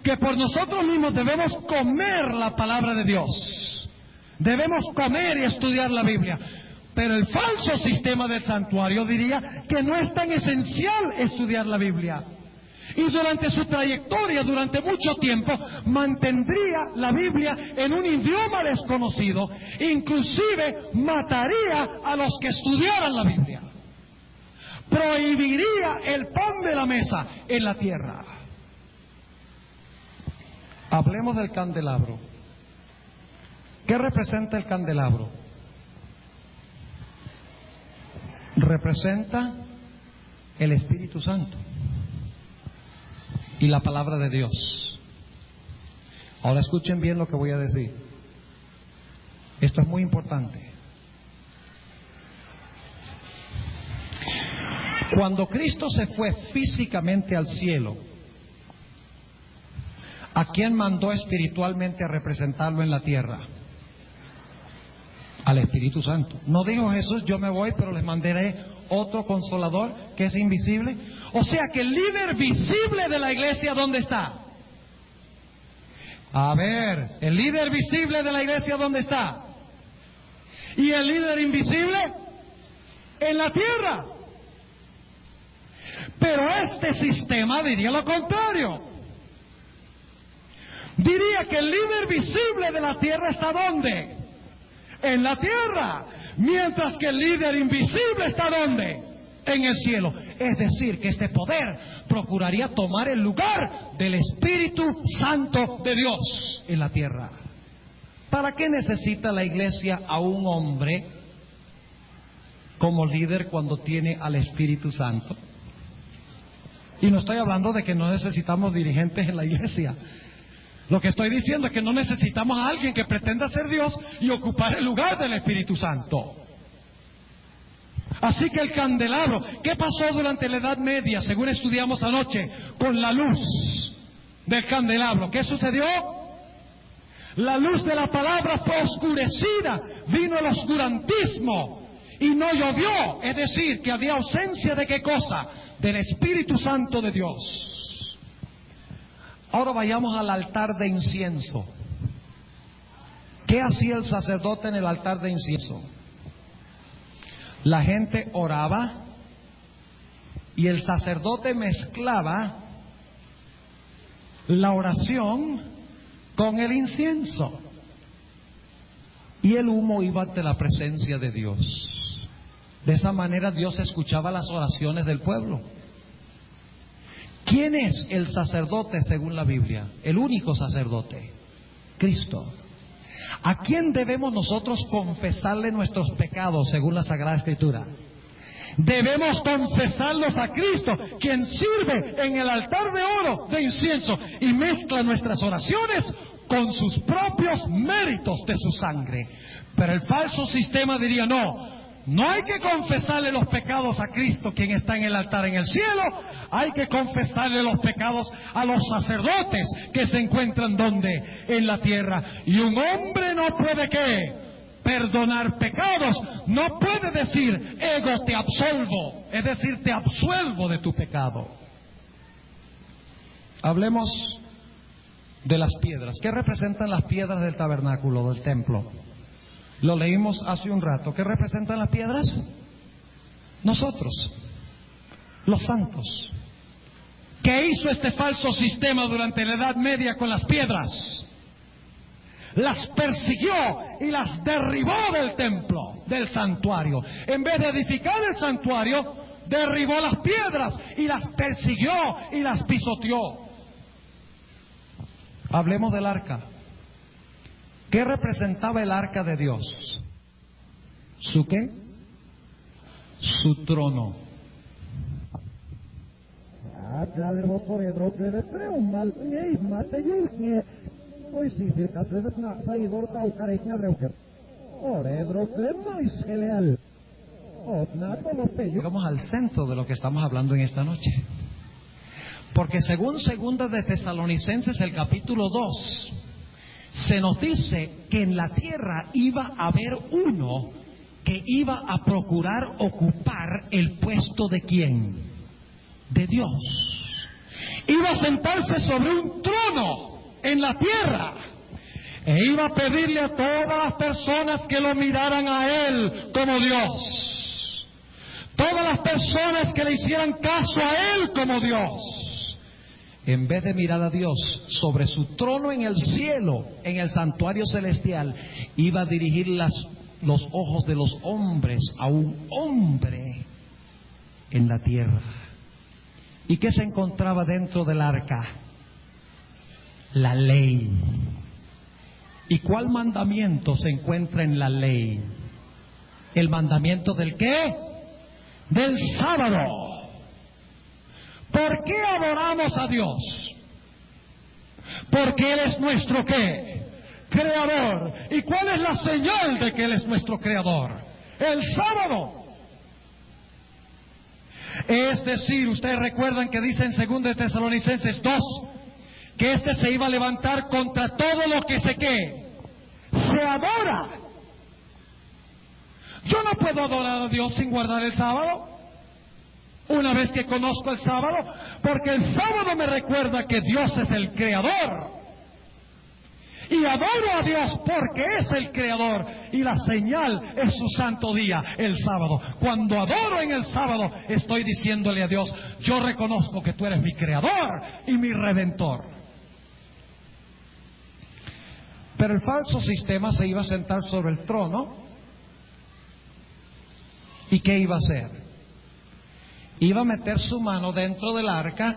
Que por nosotros mismos debemos comer la palabra de Dios. Debemos comer y estudiar la Biblia. Pero el falso sistema del santuario diría que no es tan esencial estudiar la Biblia. Y durante su trayectoria, durante mucho tiempo, mantendría la Biblia en un idioma desconocido. Inclusive mataría a los que estudiaran la Biblia. Prohibiría el pan de la mesa en la tierra. Hablemos del candelabro. ¿Qué representa el candelabro? Representa el Espíritu Santo y la palabra de Dios. Ahora escuchen bien lo que voy a decir. Esto es muy importante. Cuando Cristo se fue físicamente al cielo, ¿a quién mandó espiritualmente a representarlo en la tierra? Al Espíritu Santo. No dijo Jesús, yo me voy, pero les mandaré otro consolador que es invisible. O sea que el líder visible de la iglesia, ¿dónde está? A ver, el líder visible de la iglesia, ¿dónde está? ¿Y el líder invisible? En la tierra. Pero este sistema diría lo contrario. Diría que el líder visible de la tierra está ¿dónde? En la tierra, mientras que el líder invisible está ¿dónde? En el cielo. Es decir, que este poder procuraría tomar el lugar del Espíritu Santo de Dios en la tierra. ¿Para qué necesita la iglesia a un hombre como líder cuando tiene al Espíritu Santo? Y no estoy hablando de que no necesitamos dirigentes en la iglesia. Lo que estoy diciendo es que no necesitamos a alguien que pretenda ser Dios y ocupar el lugar del Espíritu Santo. Así que el candelabro, ¿qué pasó durante la Edad Media, según estudiamos anoche, con la luz del candelabro? ¿Qué sucedió? La luz de la palabra fue oscurecida, vino el oscurantismo y no llovió. Es decir, que había ausencia de ¿qué cosa? Del Espíritu Santo de Dios. Ahora vayamos al altar de incienso. ¿Qué hacía el sacerdote en el altar de incienso? La gente oraba y el sacerdote mezclaba la oración con el incienso. Y el humo iba ante la presencia de Dios. De esa manera Dios escuchaba las oraciones del pueblo. ¿Quién es el sacerdote según la Biblia? El único sacerdote, Cristo. ¿A quién debemos nosotros confesarle nuestros pecados según la Sagrada Escritura? Debemos confesarlos a Cristo, quien sirve en el altar de oro de incienso y mezcla nuestras oraciones con sus propios méritos de su sangre. Pero el falso sistema diría no hay que confesarle los pecados a Cristo, quien está en el altar en el cielo. Hay que confesarle los pecados a los sacerdotes que se encuentran ¿dónde? En la tierra. Y un hombre no puede ¿qué? Perdonar pecados. No puede decir, ego te absolvo. Es decir, te absuelvo de tu pecado. Hablemos de las piedras. ¿Qué representan las piedras del tabernáculo, del templo? Lo leímos hace un rato. ¿Qué representan las piedras? Nosotros, los santos. ¿Qué hizo este falso sistema durante la Edad Media con las piedras? Las persiguió y las derribó del templo, del santuario. En vez de edificar el santuario, derribó las piedras y las persiguió y las pisoteó. Hablemos del arca. ¿Qué representaba el arca de Dios? ¿Su qué? Su trono. Llegamos al centro de lo que estamos hablando en esta noche. Porque según segunda de Tesalonicenses, el capítulo 2, se nos dice que en la tierra iba a haber uno que iba a procurar ocupar el puesto de ¿quién? De Dios. Iba a sentarse sobre un trono en la tierra e iba a pedirle a todas las personas que lo miraran a él como Dios. Todas las personas que le hicieran caso a él como Dios. En vez de mirar a Dios sobre su trono en el cielo, en el santuario celestial, iba a dirigir los ojos de los hombres a un hombre en la tierra. ¿Y qué se encontraba dentro del arca? La ley. ¿Y cuál mandamiento se encuentra en la ley? ¿El mandamiento del qué? Del sábado. ¿Por qué adoramos a Dios? Porque Él es nuestro ¿qué? Creador. ¿Y cuál es la señal de que Él es nuestro creador? El sábado. Es decir, ustedes recuerdan que dice en 2 de Tesalonicenses 2 que este se iba a levantar contra todo lo que se adora. Yo no puedo adorar a Dios sin guardar el sábado. Una vez que conozco el sábado, porque el sábado me recuerda que Dios es el creador. Y adoro a Dios porque es el creador. Y la señal es su santo día, el sábado. Cuando adoro en el sábado, estoy diciéndole a Dios: yo reconozco que tú eres mi creador y mi redentor. Pero el falso sistema se iba a sentar sobre el trono. ¿Y qué iba a hacer? Iba a meter su mano dentro del arca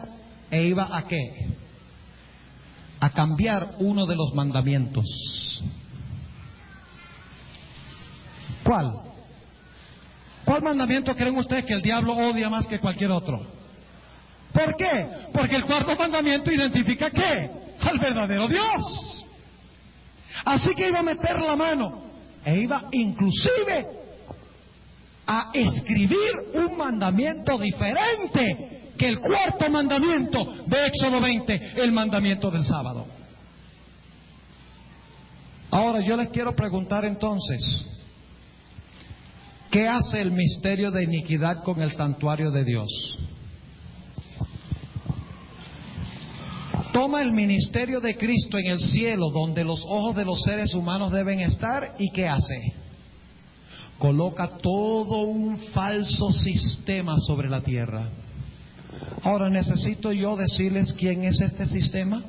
e iba a ¿qué? A cambiar uno de los mandamientos. ¿Cuál? ¿Cuál mandamiento creen ustedes que el diablo odia más que cualquier otro? ¿Por qué? Porque el cuarto mandamiento identifica ¿qué? Al verdadero Dios. Así que iba a meter la mano e iba inclusive a escribir un mandamiento diferente que el cuarto mandamiento de Éxodo 20, el mandamiento del sábado. Ahora yo les quiero preguntar entonces, ¿qué hace el misterio de iniquidad con el santuario de Dios? Toma el ministerio de Cristo en el cielo, donde los ojos de los seres humanos deben estar, ¿y qué hace? Coloca todo un falso sistema sobre la tierra. Ahora, ¿necesito yo decirles quién es este sistema?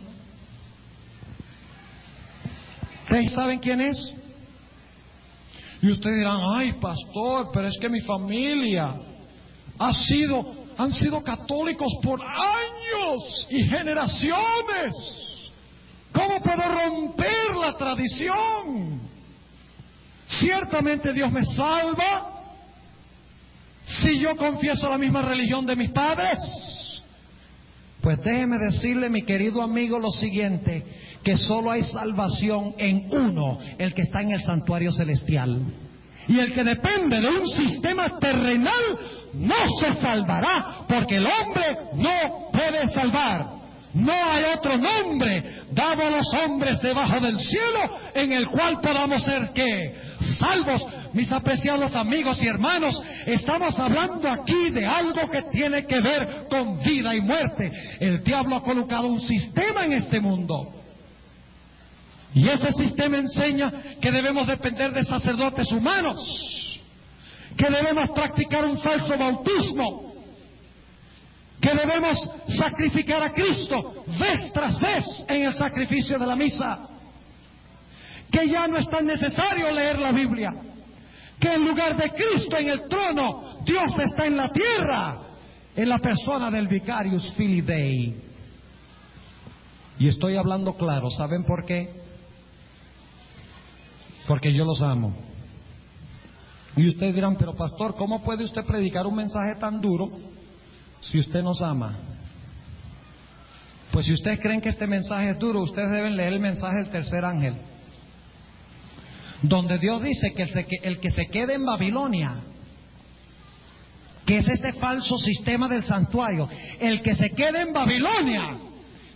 ¿Ustedes saben quién es? Y ustedes dirán: ay, pastor, pero es que mi familia han sido católicos por años y generaciones. ¿Cómo puedo romper la tradición? Ciertamente Dios me salva si yo confieso la misma religión de mis padres. Pues déjeme decirle, mi querido amigo, lo siguiente: que solo hay salvación en uno, el que está en el santuario celestial. Y el que depende de un sistema terrenal no se salvará, porque el hombre no puede salvar. No hay otro nombre dado a los hombres debajo del cielo en el cual podamos ser ¿qué? Salvos. Mis apreciados amigos y hermanos, estamos hablando aquí de algo que tiene que ver con vida y muerte. El diablo ha colocado un sistema en este mundo. Y ese sistema enseña que debemos depender de sacerdotes humanos, que debemos practicar un falso bautismo, que debemos sacrificar a Cristo vez tras vez en el sacrificio de la misa, que ya no es tan necesario leer la Biblia, que en lugar de Cristo en el trono, Dios está en la tierra, en la persona del Vicarius Filii Dei. Y estoy hablando claro, ¿saben por qué? Porque yo los amo. Y ustedes dirán: pero pastor, ¿cómo puede usted predicar un mensaje tan duro si usted nos ama? Pues si ustedes creen que este mensaje es duro, ustedes deben leer el mensaje del tercer ángel, donde Dios dice que el que se quede en Babilonia, que es este falso sistema del santuario, el que se quede en Babilonia,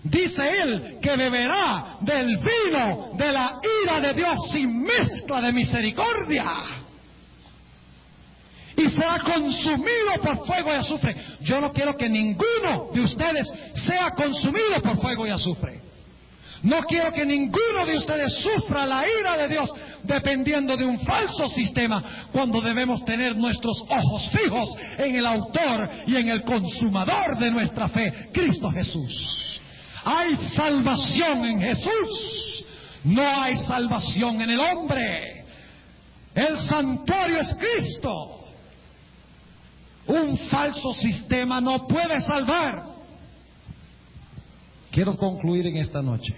dice él que beberá del vino de la ira de Dios sin mezcla de misericordia, y será consumido por fuego y azufre. Yo no quiero que ninguno de ustedes sea consumido por fuego y azufre. No quiero que ninguno de ustedes sufra la ira de Dios dependiendo de un falso sistema, cuando debemos tener nuestros ojos fijos en el autor y en el consumador de nuestra fe, Cristo Jesús. Hay salvación en Jesús, no hay salvación en el hombre. El santuario es Cristo. Un falso sistema no puede salvar. Quiero concluir en esta noche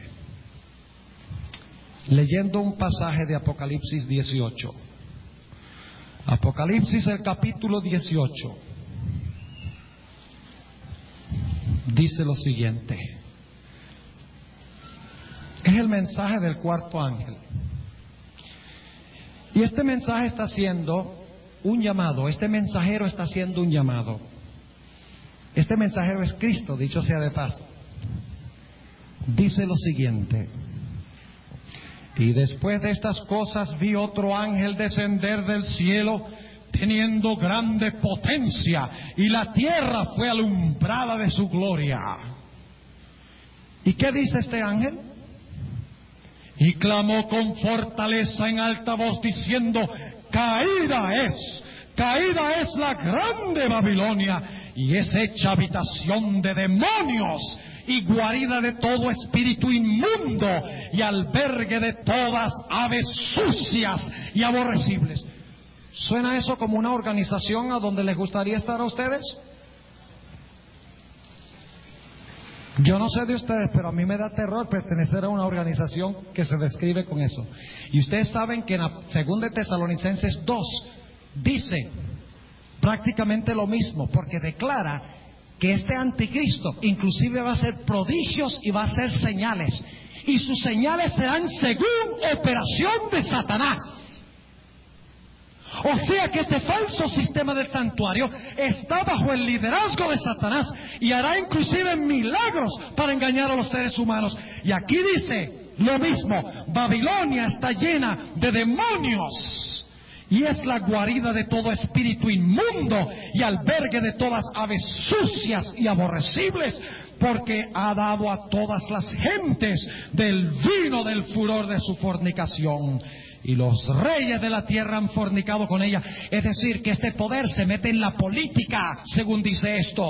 leyendo un pasaje de Apocalipsis 18. Apocalipsis, el capítulo 18, dice lo siguiente. Es el mensaje del cuarto ángel. Y este mensaje está haciendo un llamado. Este mensajero está haciendo un llamado. Este mensajero es Cristo, dicho sea de paso. Dice lo siguiente: y después de estas cosas vi otro ángel descender del cielo, teniendo grande potencia, y la tierra fue alumbrada de su gloria. ¿Y qué dice este ángel? Y clamó con fortaleza en alta voz, diciendo: caída es la grande Babilonia, y es hecha habitación de demonios, y guarida de todo espíritu inmundo, y albergue de todas aves sucias y aborrecibles. ¿Suena eso como una organización a donde les gustaría estar a ustedes? Yo no sé de ustedes, pero a mí me da terror pertenecer a una organización que se describe con eso. Y ustedes saben que en la 2 Tesalonicenses 2 dice prácticamente lo mismo, porque declara que este anticristo inclusive va a hacer prodigios y va a hacer señales, y sus señales serán según operación de Satanás. O sea que este falso sistema del santuario está bajo el liderazgo de Satanás, y hará inclusive milagros para engañar a los seres humanos. Y aquí dice lo mismo: Babilonia está llena de demonios, y es la guarida de todo espíritu inmundo, y albergue de todas aves sucias y aborrecibles, porque ha dado a todas las gentes del vino del furor de su fornicación. Y los reyes de la tierra han fornicado con ella. Es decir, que este poder se mete en la política, según dice esto.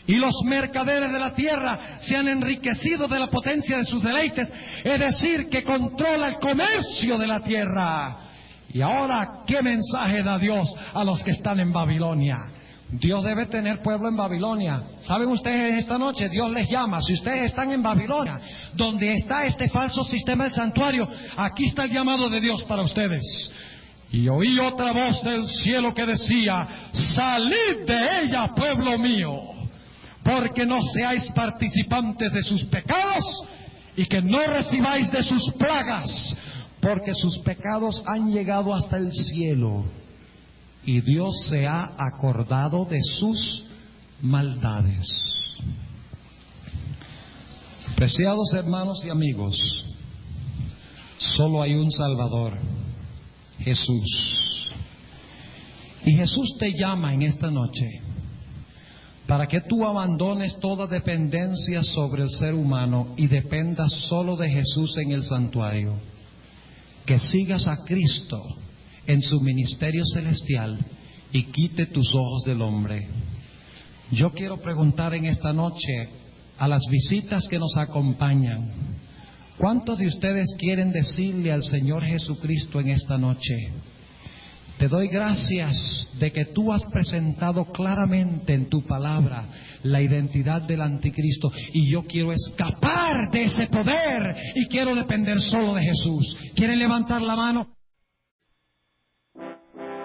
Y los mercaderes de la tierra se han enriquecido de la potencia de sus deleites. Es decir, que controla el comercio de la tierra. Y ahora, ¿qué mensaje da Dios a los que están en Babilonia? Dios debe tener pueblo en Babilonia. ¿Saben ustedes? En esta noche Dios les llama. Si ustedes están en Babilonia, donde está este falso sistema del santuario, aquí está el llamado de Dios para ustedes. Y oí otra voz del cielo que decía: salid de ella, pueblo mío, porque no seáis participantes de sus pecados, y que no recibáis de sus plagas, porque sus pecados han llegado hasta el cielo, y Dios se ha acordado de sus maldades. Preciados hermanos y amigos, solo hay un Salvador, Jesús. Y Jesús te llama en esta noche para que tú abandones toda dependencia sobre el ser humano y dependas solo de Jesús en el santuario. Que sigas a Cristo en su ministerio celestial y quite tus ojos del hombre. Yo quiero preguntar en esta noche a las visitas que nos acompañan: ¿cuántos de ustedes quieren decirle al Señor Jesucristo en esta noche: te doy gracias de que tú has presentado claramente en tu palabra la identidad del anticristo, y yo quiero escapar de ese poder y quiero depender solo de Jesús? ¿Quieren levantar la mano?